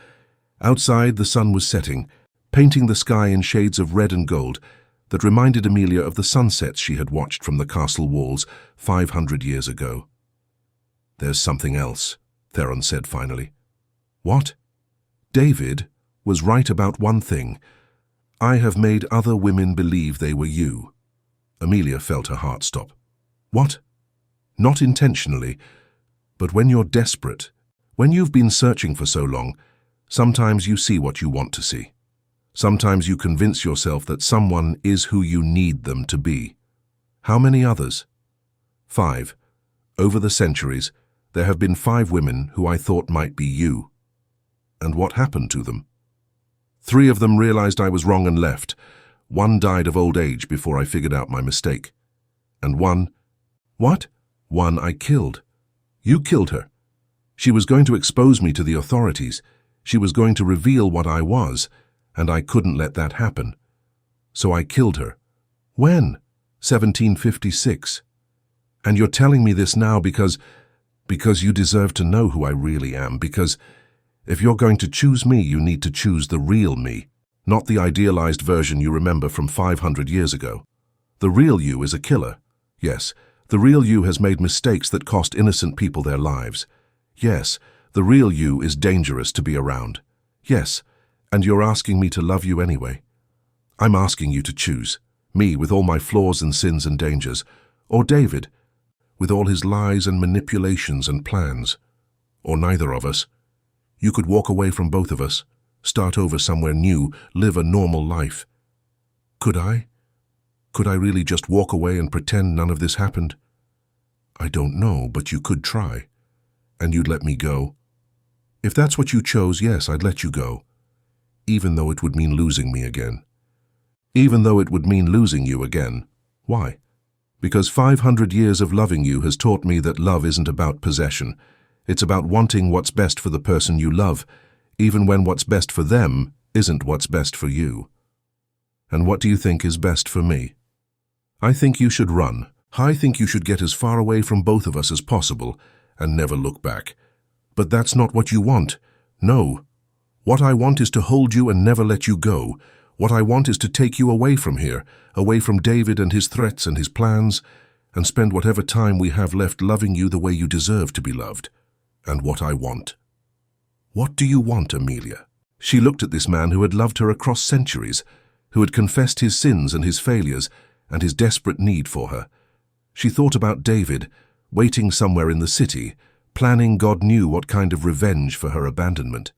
Outside, the sun was setting, painting the sky in shades of red and gold that reminded Amelia of the sunsets she had watched from the castle walls 500 years ago. There's something else, Theron said finally. What? David was right about one thing. I have made other women believe they were you. Amelia felt her heart stop. What? Not intentionally. But when you're desperate, when you've been searching for so long, sometimes you see what you want to see. Sometimes you convince yourself that someone is who you need them to be. How many others? 5. Over the centuries, there have been 5 women who I thought might be you. And what happened to them? 3 of them realized I was wrong and left. 1 died of old age before I figured out my mistake. And 1... What? 1 I killed. You killed her. She was going to expose me to the authorities. She was going to reveal what I was, and I couldn't let that happen. So I killed her. When? 1756. And you're telling me this now because you deserve to know who I really am, because if you're going to choose me, you need to choose the real me, not the idealized version you remember from 500 years ago. The real you is a killer. Yes, the real you has made mistakes that cost innocent people their lives. Yes, the real you is dangerous to be around. Yes, and you're asking me to love you anyway. I'm asking you to choose, me with all my flaws and sins and dangers, or David, with all his lies and manipulations and plans. Or neither of us. You could walk away from both of us, start over somewhere new, live a normal life. Could I? Could I really just walk away and pretend none of this happened? I don't know, but you could try. And you'd let me go. If that's what you chose, yes, I'd let you go. Even though it would mean losing me again. Even though it would mean losing you again. Why? Because 500 years of loving you has taught me that love isn't about possession. It's about wanting what's best for the person you love, even when what's best for them isn't what's best for you. And what do you think is best for me? I think you should run. I think you should get as far away from both of us as possible and never look back. But that's not what you want. No. What I want is to hold you and never let you go. What I want is to take you away from here, away from David and his threats and his plans, and spend whatever time we have left loving you the way you deserve to be loved. And what I want. What do you want, Amelia? She looked at this man who had loved her across centuries, who had confessed his sins and his failures and his desperate need for her. She thought about David, waiting somewhere in the city, planning God knew what kind of revenge for her abandonment.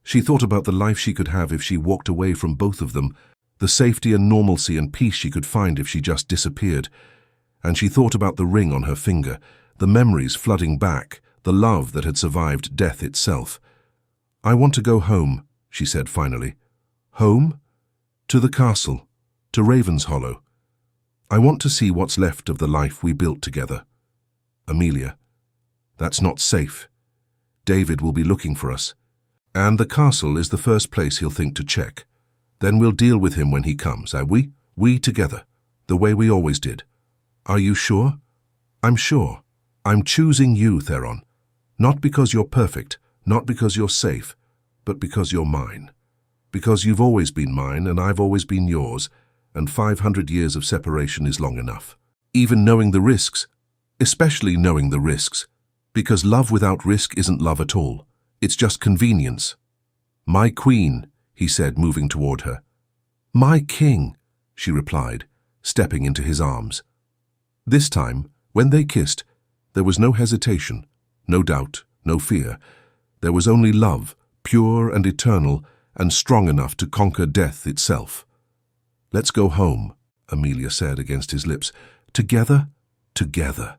She thought about the life she could have if she walked away from both of them, the safety and normalcy and peace she could find if she just disappeared. And she thought about the ring on her finger, the memories flooding back, the love that had survived death itself. I want to go home, she said finally. Home? To the castle, to Ravenshollow. I want to see what's left of the life we built together. Amelia, that's not safe. David will be looking for us. And the castle is the first place he'll think to check. Then we'll deal with him when he comes, we? We together, the way we always did. Are you sure? I'm sure. I'm choosing you, Theron. Not because you're perfect, not because you're safe, but because you're mine. Because you've always been mine and I've always been yours, and 500 years of separation is long enough. Even knowing the risks, especially knowing the risks, because love without risk isn't love at all. It's just convenience. My queen, he said, moving toward her. My king, she replied, stepping into his arms. This time, when they kissed, there was no hesitation, no doubt, no fear. There was only love, pure and eternal, and strong enough to conquer death itself. Let's go home, Amelia said against his lips. Together, together.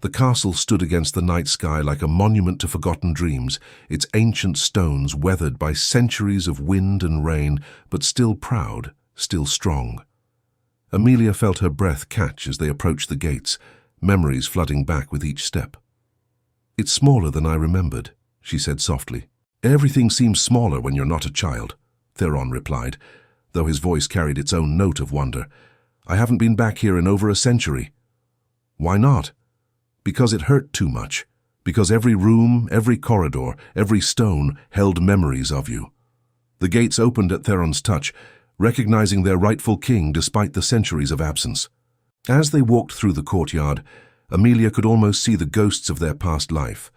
The castle stood against the night sky like a monument to forgotten dreams, its ancient stones weathered by centuries of wind and rain, but still proud, still strong. Amelia felt her breath catch as they approached the gates, memories flooding back with each step. It's smaller than I remembered, she said softly. Everything seems smaller when you're not a child, Theron replied, though his voice carried its own note of wonder. I haven't been back here in over a century. Why not? Because it hurt too much. Because every room, every corridor, every stone held memories of you. The gates opened at Theron's touch, recognizing their rightful king despite the centuries of absence. As they walked through the courtyard, Amelia could almost see the ghosts of their past life.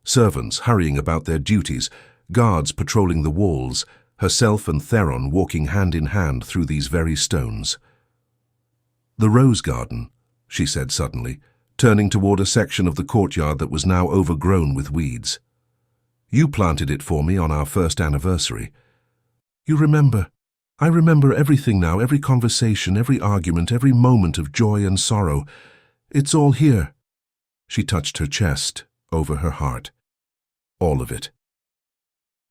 Servants hurrying about their duties, guards patrolling the walls, herself and Theron walking hand in hand through these very stones. The rose garden, she said suddenly, turning toward a section of the courtyard that was now overgrown with weeds. "You planted it for me on our first anniversary. You remember. I remember everything now, every conversation, every argument, every moment of joy and sorrow. It's all here." She touched her chest, over her heart. All of it.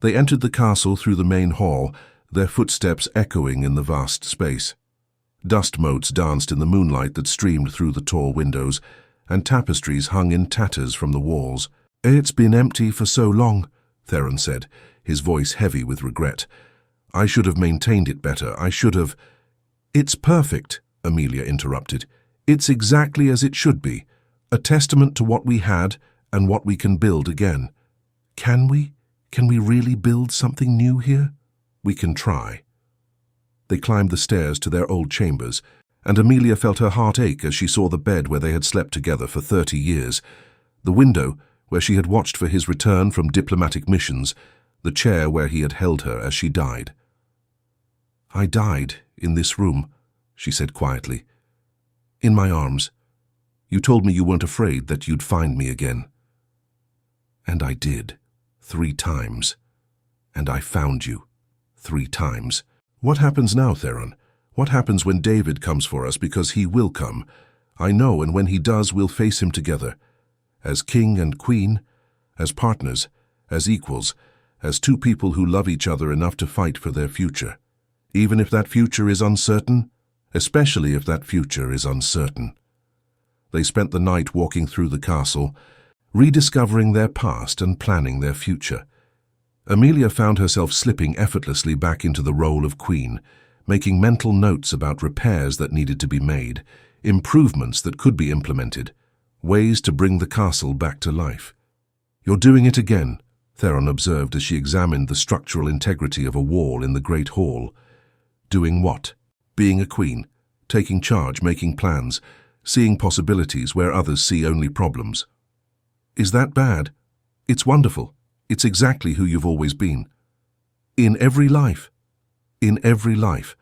They entered the castle through the main hall, their footsteps echoing in the vast space. Dust motes danced in the moonlight that streamed through the tall windows, and tapestries hung in tatters from the walls. "It's been empty for so long," Theron said, his voice heavy with regret. "I should have maintained it better. I should have—" "It's perfect," Amelia interrupted. "It's exactly as it should be, a testament to what we had and what we can build again. Can we? Can we really build something new here? We can try." They climbed the stairs to their old chambers, and Amelia felt her heart ache as she saw the bed where they had slept together for 30 years, the window where she had watched for his return from diplomatic missions, the chair where he had held her as she died. "I died in this room," she said quietly. "In my arms. You told me you weren't afraid, that you'd find me again. And I did, 3 times. And I found you, 3 times. What happens now, Theron? What happens when David comes for us, because he will come? I know, and when he does, we'll face him together. As king and queen, as partners, as equals, as 2 people who love each other enough to fight for their future. Even if that future is uncertain, especially if that future is uncertain." They spent the night walking through the castle, rediscovering their past and planning their future. Amelia found herself slipping effortlessly back into the role of queen, making mental notes about repairs that needed to be made, improvements that could be implemented, ways to bring the castle back to life. "You're doing it again," Theron observed as she examined the structural integrity of a wall in the great hall. "Doing what? Being a queen, taking charge, making plans, seeing possibilities where others see only problems. Is that bad? It's wonderful. It's exactly who you've always been. In every life. In every life.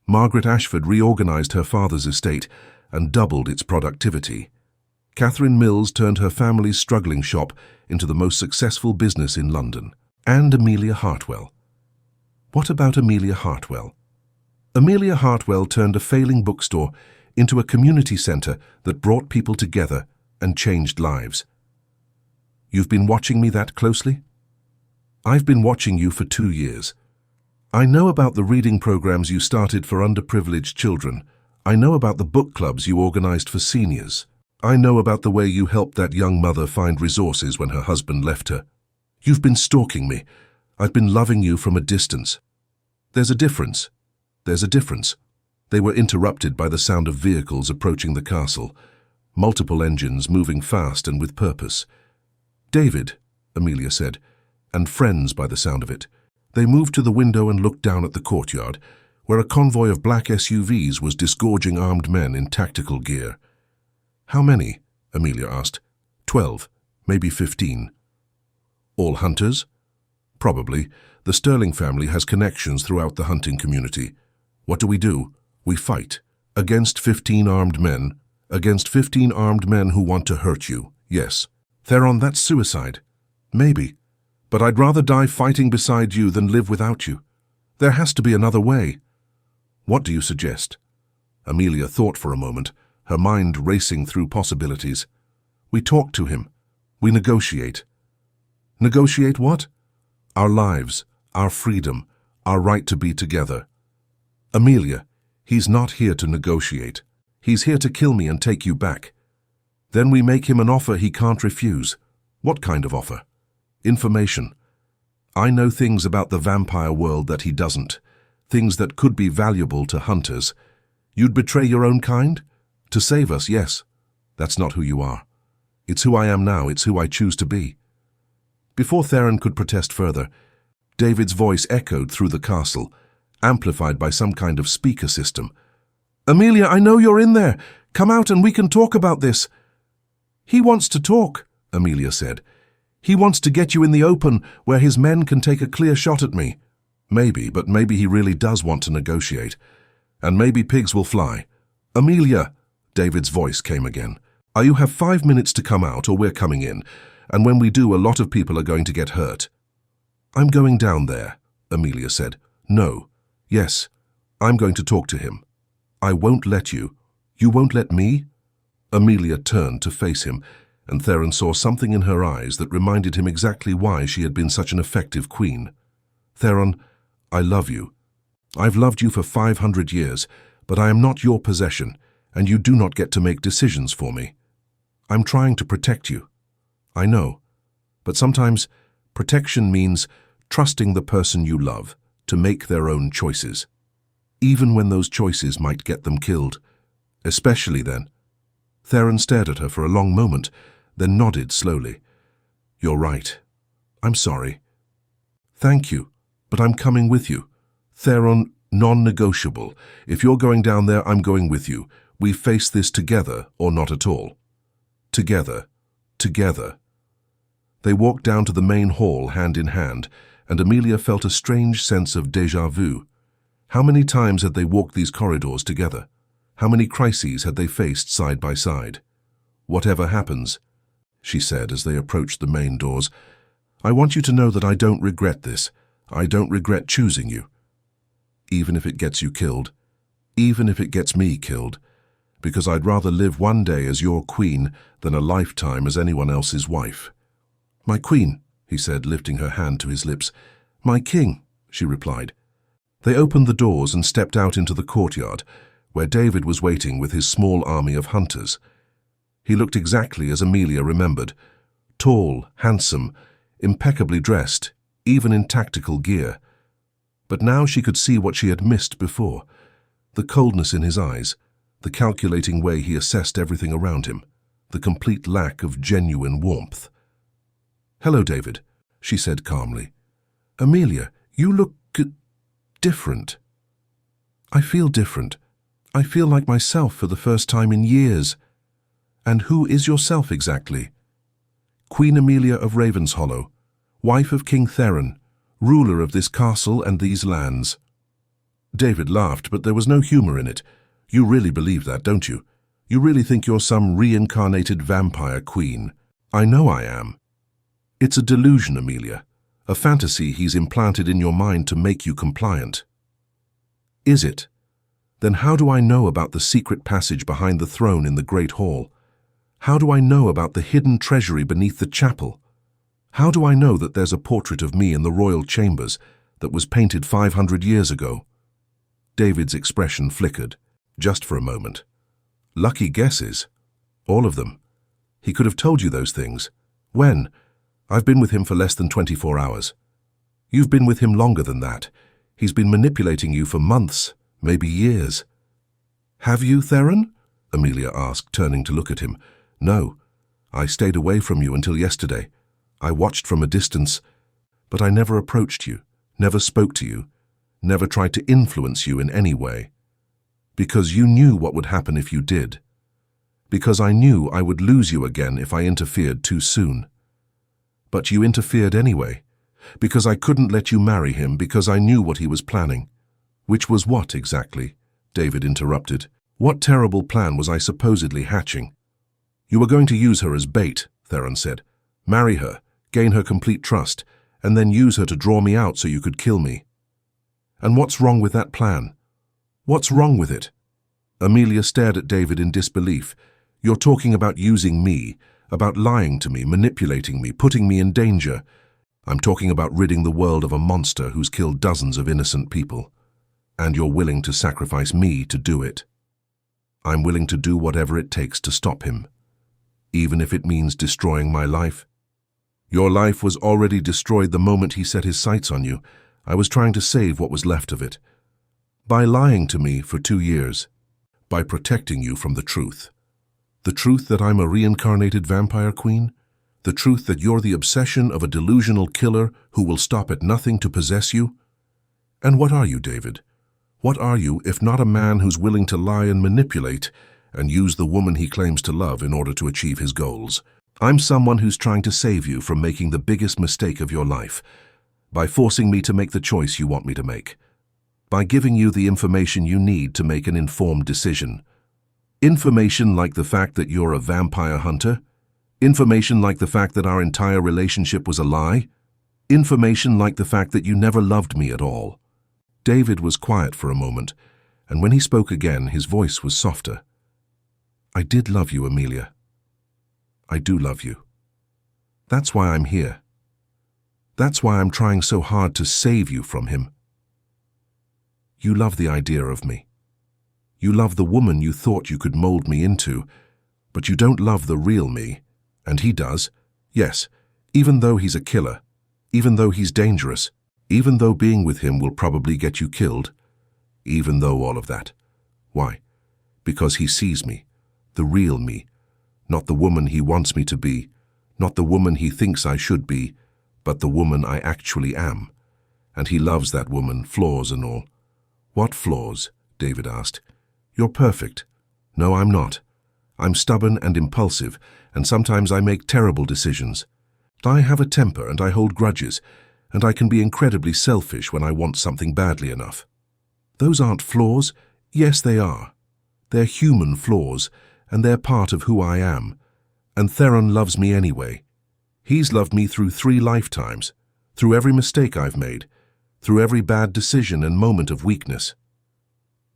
Margaret Ashford reorganized her father's estate and doubled its productivity. Catherine Mills turned her family's struggling shop into the most successful business in London. And Amelia Hartwell. What about Amelia Hartwell? Amelia Hartwell turned a failing bookstore into a community centre that brought people together and changed lives. You've been watching me that closely? I've been watching you for 2 years. I know about the reading programs you started for underprivileged children. I know about the book clubs you organized for seniors. I know about the way you helped that young mother find resources when her husband left her. You've been stalking me. I've been loving you from a distance. There's a difference. There's a difference. They were interrupted by the sound of vehicles approaching the castle, multiple engines moving fast and with purpose. "David," Amelia said, "and friends by the sound of it." They moved to the window and looked down at the courtyard, where a convoy of black SUVs was disgorging armed men in tactical gear. "How many?" Amelia asked. 12, maybe 15. "All hunters?" "Probably. The Sterling family has connections throughout the hunting community. What do? We fight. Against 15 armed men. Against 15 armed men who want to hurt you. Yes. Theron, that's suicide. Maybe. But I'd rather die fighting beside you than live without you. There has to be another way." "What do you suggest?" Amelia thought for a moment, her mind racing through possibilities. "We talk to him. We negotiate." "Negotiate what?" "Our lives, our freedom, our right to be together." "Amelia, he's not here to negotiate. He's here to kill me and take you back. Then we make him an offer he can't refuse." "What kind of offer?" "Information. I know things about the vampire world that he doesn't, things that could be valuable to hunters. You'd betray your own kind? To save us, yes. That's not who you are. It's who I am now, it's who I choose to be." Before Theron could protest further, David's voice echoed through the castle, amplified by some kind of speaker system. "Amelia, I know you're in there. Come out and we can talk about this." "He wants to talk," Amelia said. "He wants to get you in the open where his men can take a clear shot at me." "Maybe, but maybe he really does want to negotiate. And maybe pigs will fly." "Amelia," David's voice came again. You have 5 minutes to come out or we're coming in, and when we do, a lot of people are going to get hurt. I'm going down there, Amelia said. No. Yes. I'm going to talk to him. I won't let you. You won't let me? Amelia turned to face him, and Theron saw something in her eyes that reminded him exactly why she had been such an effective queen. Theron, I love you. I've loved you for 500 years, but I am not your possession, and you do not get to make decisions for me. I'm trying to protect you. I know, but sometimes protection means trusting the person you love to make their own choices, even when those choices might get them killed, especially then. Theron stared at her for a long moment, then nodded slowly. You're right. I'm sorry. Thank you, but I'm coming with you. Theron, non-negotiable. If you're going down there, I'm going with you. We face this together or not at all. Together. Together. They walked down to the main hall hand in hand, and Amelia felt a strange sense of déjà vu. How many times had they walked these corridors together? How many crises had they faced side by side? Whatever happens, she said as they approached the main doors, I want you to know that I don't regret this. I don't regret choosing you. Even if it gets you killed, even if it gets me killed, because I'd rather live one day as your queen than a lifetime as anyone else's wife. My queen, he said, lifting her hand to his lips. My king, she replied. They opened the doors and stepped out into the courtyard, where David was waiting with his small army of hunters. He looked exactly as Amelia remembered, tall, handsome, impeccably dressed, even in tactical gear. But now she could see what she had missed before, the coldness in his eyes, the calculating way he assessed everything around him, the complete lack of genuine warmth. Hello, David, she said calmly. Amelia, you look different. I feel different. I feel like myself for the first time in years. And who is yourself exactly? Queen Amelia of Ravenshollow, wife of King Theron, ruler of this castle and these lands. David laughed, but there was no humor in it. You really believe that, don't you? You really think you're some reincarnated vampire queen? I know I am. It's a delusion, Amelia, a fantasy he's implanted in your mind to make you compliant. Is it? Then how do I know about the secret passage behind the throne in the Great Hall? How do I know about the hidden treasury beneath the chapel? How do I know that there's a portrait of me in the royal chambers that was painted 500 years ago? David's expression flickered, just for a moment. Lucky guesses. All of them. He could have told you those things. When? I've been with him for less than 24 hours. You've been with him longer than that. He's been manipulating you for months, maybe years. Have you, Theron? Amelia asked, turning to look at him. No. I stayed away from you until yesterday. I watched from a distance, but I never approached you, never spoke to you, never tried to influence you in any way. Because you knew what would happen if you did. Because I knew I would lose you again if I interfered too soon. But you interfered anyway. Because I couldn't let you marry him, because I knew what he was planning. Which was what, exactly? David interrupted. What terrible plan was I supposedly hatching? You were going to use her as bait, Theron said. Marry her, gain her complete trust, and then use her to draw me out so you could kill me. And what's wrong with that plan? What's wrong with it? Amelia stared at David in disbelief. You're talking about using me, about lying to me, manipulating me, putting me in danger. I'm talking about ridding the world of a monster who's killed dozens of innocent people. And you're willing to sacrifice me to do it. I'm willing to do whatever it takes to stop him, even if it means destroying my life. Your life was already destroyed the moment he set his sights on you. I was trying to save what was left of it. By lying to me for 2 years. By protecting you from the truth. The truth that I'm a reincarnated vampire queen? The truth that you're the obsession of a delusional killer who will stop at nothing to possess you? And what are you, David? What are you if not a man who's willing to lie and manipulate and use the woman he claims to love in order to achieve his goals? I'm someone who's trying to save you from making the biggest mistake of your life, by forcing me to make the choice you want me to make, by giving you the information you need to make an informed decision. Information like the fact that you're a vampire hunter? Information like the fact that our entire relationship was a lie? Information like the fact that you never loved me at all? David was quiet for a moment, and when he spoke again, his voice was softer. I did love you, Amelia. I do love you. That's why I'm here. That's why I'm trying so hard to save you from him. You love the idea of me. You love the woman you thought you could mold me into, but you don't love the real me, and he does. Yes, even though he's a killer, even though he's dangerous, even though being with him will probably get you killed, even though all of that. Why? Because he sees me, the real me, not the woman he wants me to be, not the woman he thinks I should be, but the woman I actually am. And he loves that woman, flaws and all. What flaws? David asked. You're perfect. No, I'm not. I'm stubborn and impulsive, and sometimes I make terrible decisions. I have a temper and I hold grudges, and I can be incredibly selfish when I want something badly enough. Those aren't flaws. Yes, they are. They're human flaws, and they're part of who I am. And Theron loves me anyway. He's loved me through 3 lifetimes, through every mistake I've made, through every bad decision and moment of weakness.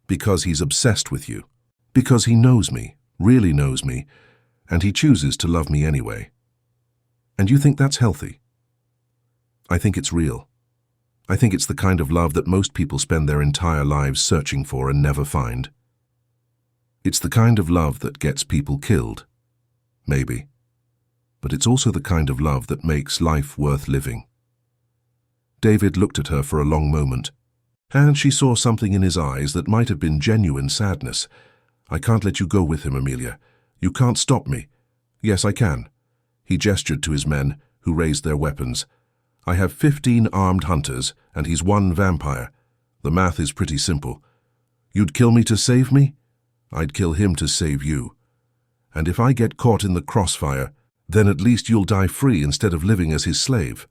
Because he's obsessed with you. Because he knows me, really knows me, and he chooses to love me anyway. And you think that's healthy? I think it's real. I think it's the kind of love that most people spend their entire lives searching for and never find. It's the kind of love that gets people killed. Maybe. But it's also the kind of love that makes life worth living. David looked at her for a long moment, and she saw something in his eyes that might have been genuine sadness. I can't let you go with him, Amelia. You can't stop me. Yes, I can. He gestured to his men, who raised their weapons. I have 15 armed hunters, and he's 1 vampire. The math is pretty simple. You'd kill me to save me? I'd kill him to save you. And if I get caught in the crossfire, then at least you'll die free instead of living as his slave.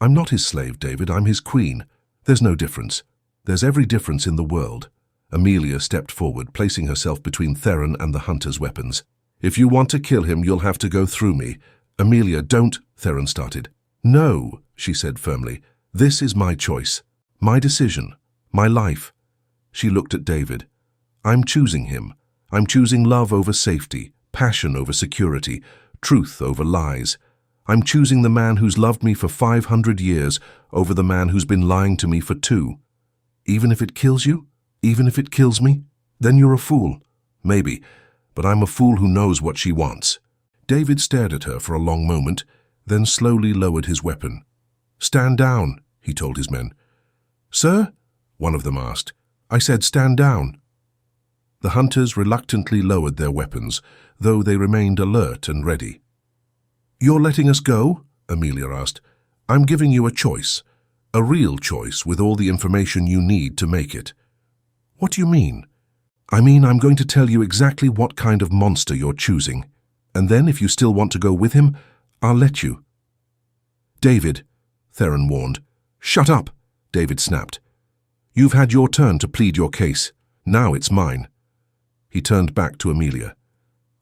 I'm not his slave, David. I'm his queen. There's no difference. There's every difference in the world. Amelia stepped forward, placing herself between Theron and the hunter's weapons. If you want to kill him, you'll have to go through me. Amelia, don't, Theron started. No, she said firmly. This is my choice. My decision. My life. She looked at David. I'm choosing him. I'm choosing love over safety, passion over security, truth over lies. I'm choosing the man who's loved me for 500 years over the man who's been lying to me for 2. Even if it kills you? Even if it kills me? Then you're a fool. Maybe, but I'm a fool who knows what she wants. David stared at her for a long moment, then slowly lowered his weapon. Stand down, he told his men. Sir? One of them asked. I said stand down. The hunters reluctantly lowered their weapons, though they remained alert and ready. You're letting us go? Amelia asked. I'm giving you a choice. A real choice with all the information you need to make it. What do you mean? I mean, I'm going to tell you exactly what kind of monster you're choosing. And then, if you still want to go with him, I'll let you. David, Theron warned. Shut up, David snapped. You've had your turn to plead your case. Now it's mine. He turned back to Amelia.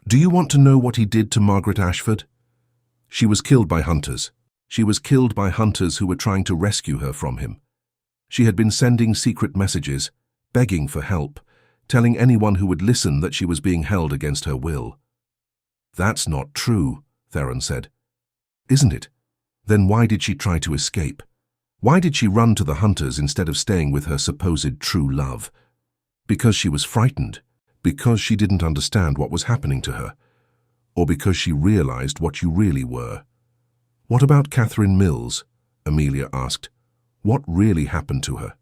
Do you want to know what he did to Margaret Ashford? She was killed by hunters. She was killed by hunters who were trying to rescue her from him. She had been sending secret messages, begging for help, telling anyone who would listen that she was being held against her will. That's not true, Theron said. Isn't it? Then why did she try to escape? Why did she run to the hunters instead of staying with her supposed true love? Because she was frightened, because she didn't understand what was happening to her, or because she realized what you really were. What about Catherine Mills? Amelia asked. What really happened to her?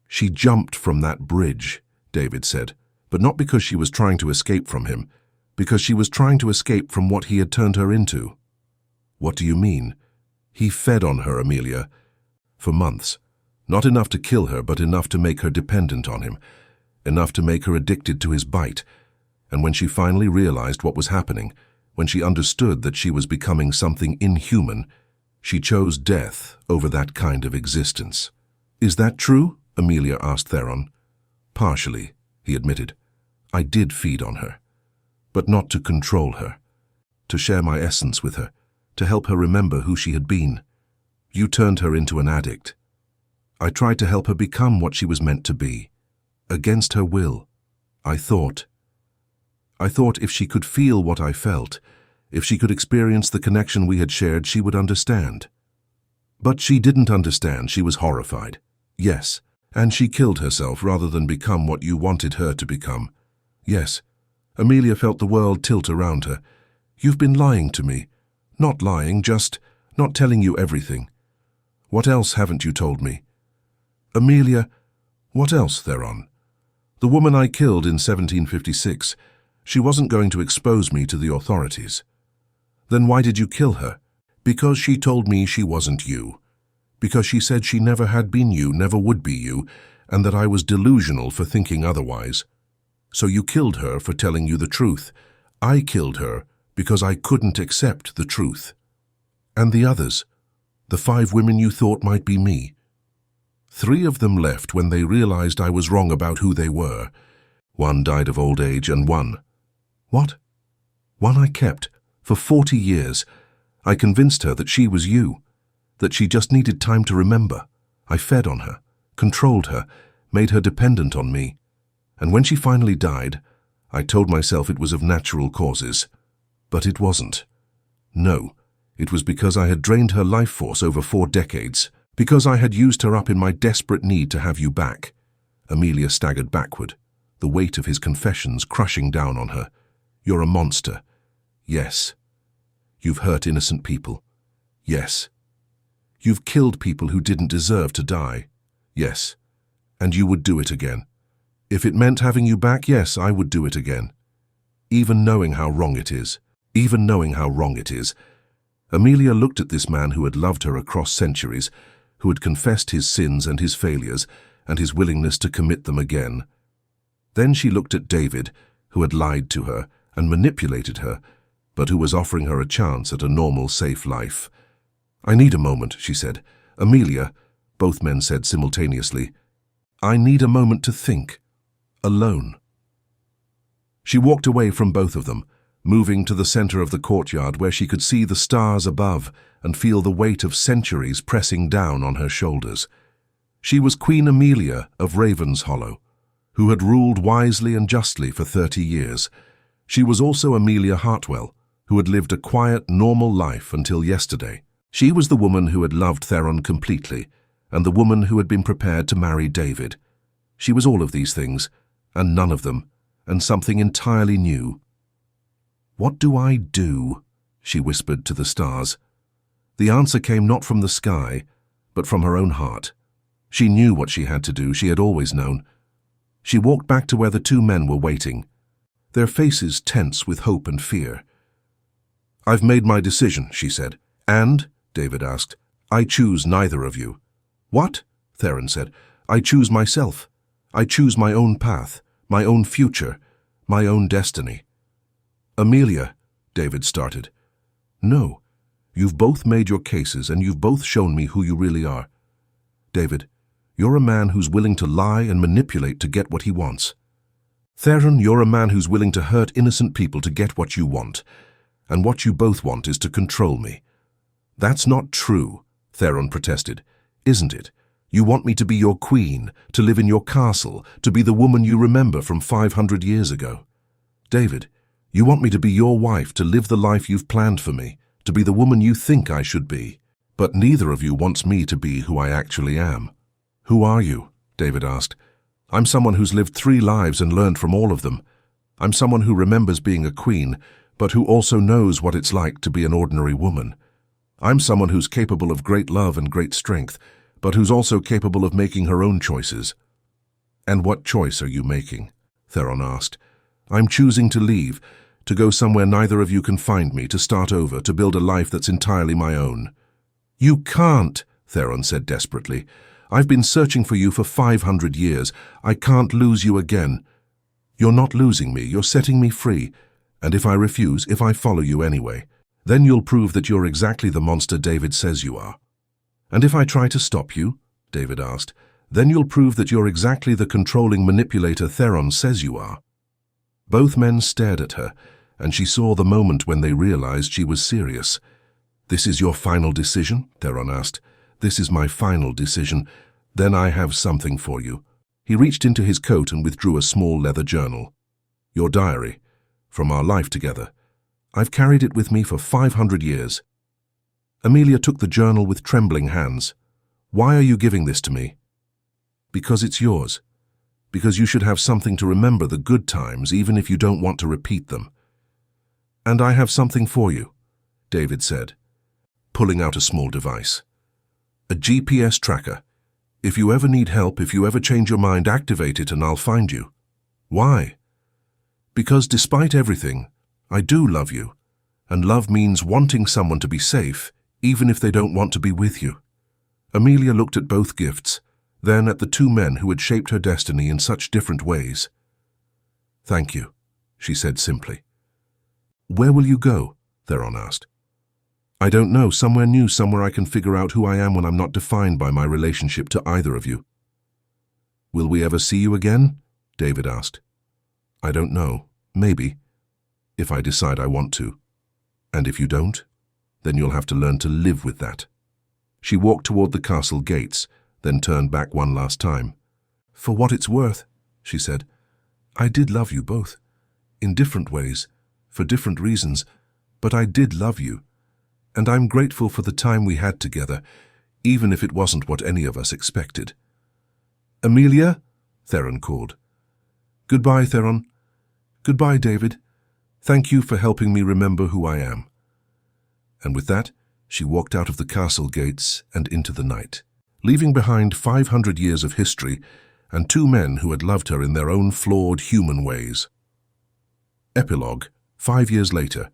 She jumped from that bridge, David said, but not because she was trying to escape from him, because she was trying to escape from what he had turned her into. What do you mean? He fed on her, Amelia, for months. Not enough to kill her, but enough to make her dependent on him, enough to make her addicted to his bite. And when she finally realized what was happening, when she understood that she was becoming something inhuman, she chose death over that kind of existence. Is that true? Amelia asked Theron. Partially, he admitted. I did feed on her. but not to control her. To share my essence with her, to help her remember who she had been. You turned her into an addict. I tried to help her become what she was meant to be. Against her will. I thought if she could feel what I felt, if she could experience the connection we had shared, she would understand. But she didn't understand. She was horrified. Yes, and she killed herself rather than become what you wanted her to become. Yes, Amelia felt the world tilt around her. You've been lying to me. Not lying, just not telling you everything. What else haven't you told me? Amelia, what else, Theron? The woman I killed in 1756, she wasn't going to expose me to the authorities. Then why did you kill her? Because she told me she wasn't you. Because she said she never had been you, never would be you, and that I was delusional for thinking otherwise. So you killed her for telling you the truth. I killed her because I couldn't accept the truth. And the others, the 5 women you thought might be me. 3 of them left when they realized I was wrong about who they were. 1 died of old age and 1. What? 1 I kept. For 40 years. I convinced her that she was you, that she just needed time to remember. I fed on her, controlled her, made her dependent on me. And when she finally died, I told myself it was of natural causes. But it wasn't. No, it was because I had drained her life force over 4 decades, because I had used her up in my desperate need to have you back. Amelia staggered backward, the weight of his confessions crushing down on her. You're a monster. Yes. You've hurt innocent people. Yes. You've killed people who didn't deserve to die. Yes. And you would do it again. If it meant having you back, yes, I would do it again. Even knowing how wrong it is. Even knowing how wrong it is. Amelia looked at this man who had loved her across centuries, who had confessed his sins and his failures, and his willingness to commit them again. Then she looked at David, who had lied to her and manipulated her, but who was offering her a chance at a normal, safe life. I need a moment, she said. Amelia, both men said simultaneously. I need a moment to think. Alone. She walked away from both of them, moving to the center of the courtyard where she could see the stars above and feel the weight of centuries pressing down on her shoulders. She was Queen Amelia of Ravenshollow, who had ruled wisely and justly for 30 years. She was also Amelia Hartwell, who had lived a quiet, normal life until yesterday. She was the woman who had loved Theron completely, and the woman who had been prepared to marry David. She was all of these things, and none of them, and something entirely new. What do I do? She whispered to the stars. The answer came not from the sky, but from her own heart. She knew what she had to do, she had always known. She walked back to where the 2 men were waiting, their faces tense with hope and fear. I've made my decision, she said. And, David asked, I choose neither of you. What? Theron said. I choose myself. I choose my own path, my own future, my own destiny. Amelia, David started. No, you've both made your cases and you've both shown me who you really are. David, you're a man who's willing to lie and manipulate to get what he wants. Theron, you're a man who's willing to hurt innocent people to get what you want. And what you both want is to control me. That's not true, Theron protested. Isn't it? You want me to be your queen, to live in your castle, to be the woman you remember from 500 years ago. David, you want me to be your wife, to live the life you've planned for me, to be the woman you think I should be. But neither of you wants me to be who I actually am. Who are you? David asked. I'm someone who's lived 3 lives and learned from all of them. I'm someone who remembers being a queen, but who also knows what it's like to be an ordinary woman. I'm someone who's capable of great love and great strength, but who's also capable of making her own choices. And what choice are you making? Theron asked. I'm choosing to leave, to go somewhere neither of you can find me, to start over, to build a life that's entirely my own. You can't, Theron said desperately. I've been searching for you for 500 years. I can't lose you again. You're not losing me, you're setting me free. And if I refuse, if I follow you anyway, then you'll prove that you're exactly the monster David says you are. And if I try to stop you, David asked, then you'll prove that you're exactly the controlling manipulator Theron says you are. Both men stared at her, and she saw the moment when they realized she was serious. "This is your final decision?" Theron asked. "This is my final decision. Then I have something for you." He reached into his coat and withdrew a small leather journal. "Your diary, from our life together. I've carried it with me for 500 years. Amelia took the journal with trembling hands. "Why are you giving this to me?" "Because it's yours. Because you should have something to remember the good times, even if you don't want to repeat them." "And I have something for you," David said, pulling out a small device. "A GPS tracker. If you ever need help, if you ever change your mind, activate it and I'll find you." "Why?" "Because despite everything, I do love you. And love means wanting someone to be safe, even if they don't want to be with you." Amelia looked at both gifts, then at the two men who had shaped her destiny in such different ways. "Thank you," she said simply. "Where will you go?" Theron asked. "I don't know, somewhere new, somewhere I can figure out who I am when I'm not defined by my relationship to either of you." "Will we ever see you again?" David asked. "I don't know. Maybe. If I decide I want to. And if you don't, then you'll have to learn to live with that." She walked toward the castle gates, then turned back one last time. "For what it's worth," she said, "I did love you both. In different ways, for different reasons, but I did love you. And I'm grateful for the time we had together, even if it wasn't what any of us expected." "Amelia?" Theron called. "Goodbye, Theron. Goodbye, David. Thank you for helping me remember who I am." And with that, she walked out of the castle gates and into the night, leaving behind 500 years of history and two men who had loved her in their own flawed human ways. Epilogue, 5 years later.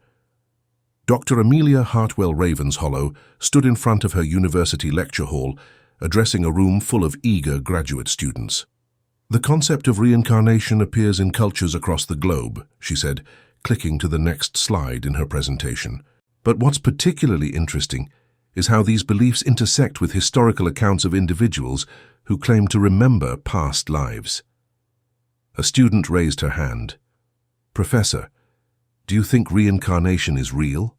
Dr. Amelia Hartwell Ravenshollow stood in front of her university lecture hall, addressing a room full of eager graduate students. "The concept of reincarnation appears in cultures across the globe," she said, clicking to the next slide in her presentation. "But what's particularly interesting is how these beliefs intersect with historical accounts of individuals who claim to remember past lives." A student raised her hand. "Professor, do you think reincarnation is real?"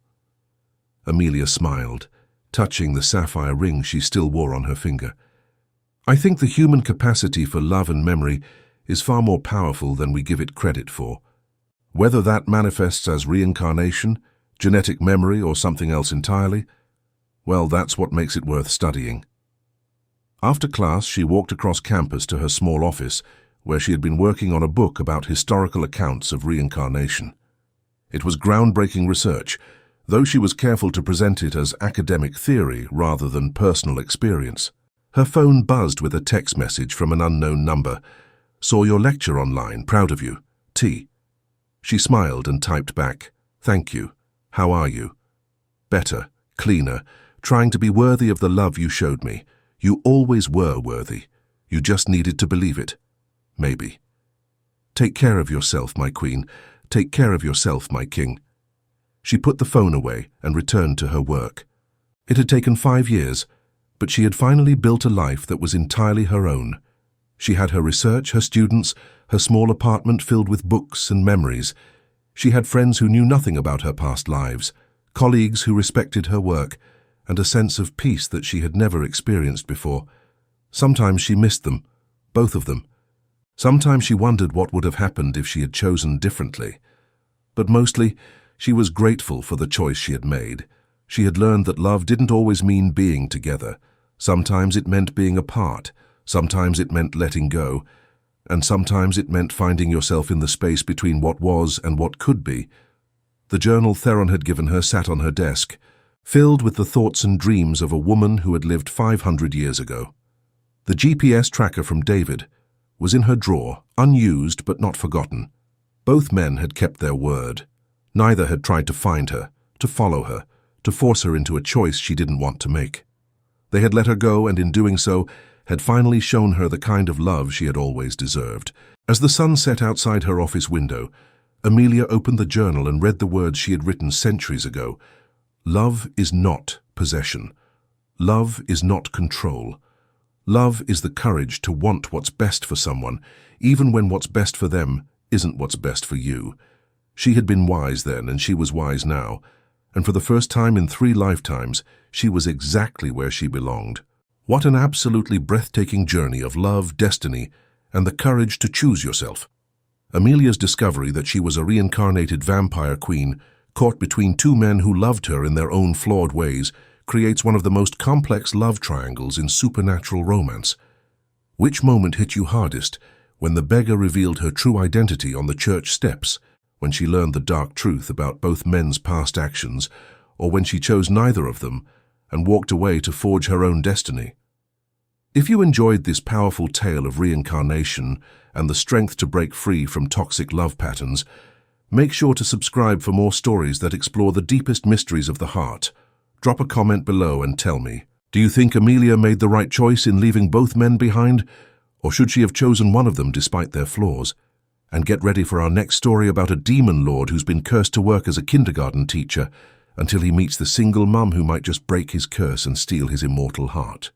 Amelia smiled, touching the sapphire ring she still wore on her finger. "I think the human capacity for love and memory is far more powerful than we give it credit for. Whether that manifests as reincarnation, genetic memory, or something else entirely, well, that's what makes it worth studying." After class, she walked across campus to her small office, where she had been working on a book about historical accounts of reincarnation. It was groundbreaking research, though she was careful to present it as academic theory rather than personal experience. Her phone buzzed with a text message from an unknown number. "Saw your lecture online, proud of you. T." She smiled and typed back, "Thank you. How are you?" "Better, cleaner, trying to be worthy of the love you showed me. You always were worthy. You just needed to believe it. Maybe. Take care of yourself, my queen. Take care of yourself, my king." She put the phone away and returned to her work. It had taken 5 years, but she had finally built a life that was entirely her own. She had her research, her students, her small apartment filled with books and memories. She had friends who knew nothing about her past lives, colleagues who respected her work, and a sense of peace that she had never experienced before. Sometimes she missed them, both of them. Sometimes she wondered what would have happened if she had chosen differently. But mostly, she was grateful for the choice she had made. She had learned that love didn't always mean being together. Sometimes it meant being apart. Sometimes it meant letting go. And sometimes it meant finding yourself in the space between what was and what could be. The journal Theron had given her sat on her desk, filled with the thoughts and dreams of a woman who had lived 500 years ago. The GPS tracker from David was in her drawer, unused but not forgotten. Both men had kept their word. Neither had tried to find her, to follow her, to force her into a choice she didn't want to make. They had let her go, and in doing so, had finally shown her the kind of love she had always deserved. As the sun set outside her office window, Amelia opened the journal and read the words she had written centuries ago. Love is not possession. Love is not control. Love is the courage to want what's best for someone, even when what's best for them isn't what's best for you. She had been wise then, and she was wise now, and for the first time in 3 lifetimes, she was exactly where she belonged. What an absolutely breathtaking journey of love, destiny, and the courage to choose yourself. Amelia's discovery that she was a reincarnated vampire queen, caught between 2 men who loved her in their own flawed ways, creates one of the most complex love triangles in supernatural romance. Which moment hit you hardest? When the beggar revealed her true identity on the church steps, when she learned the dark truth about both men's past actions, or when she chose neither of them and walked away to forge her own destiny? If you enjoyed this powerful tale of reincarnation and the strength to break free from toxic love patterns, make sure to subscribe for more stories that explore the deepest mysteries of the heart. Drop a comment below and tell me, do you think Amelia made the right choice in leaving both men behind, or should she have chosen one of them despite their flaws? And get ready for our next story about a demon lord who's been cursed to work as a kindergarten teacher until he meets the single mum who might just break his curse and steal his immortal heart.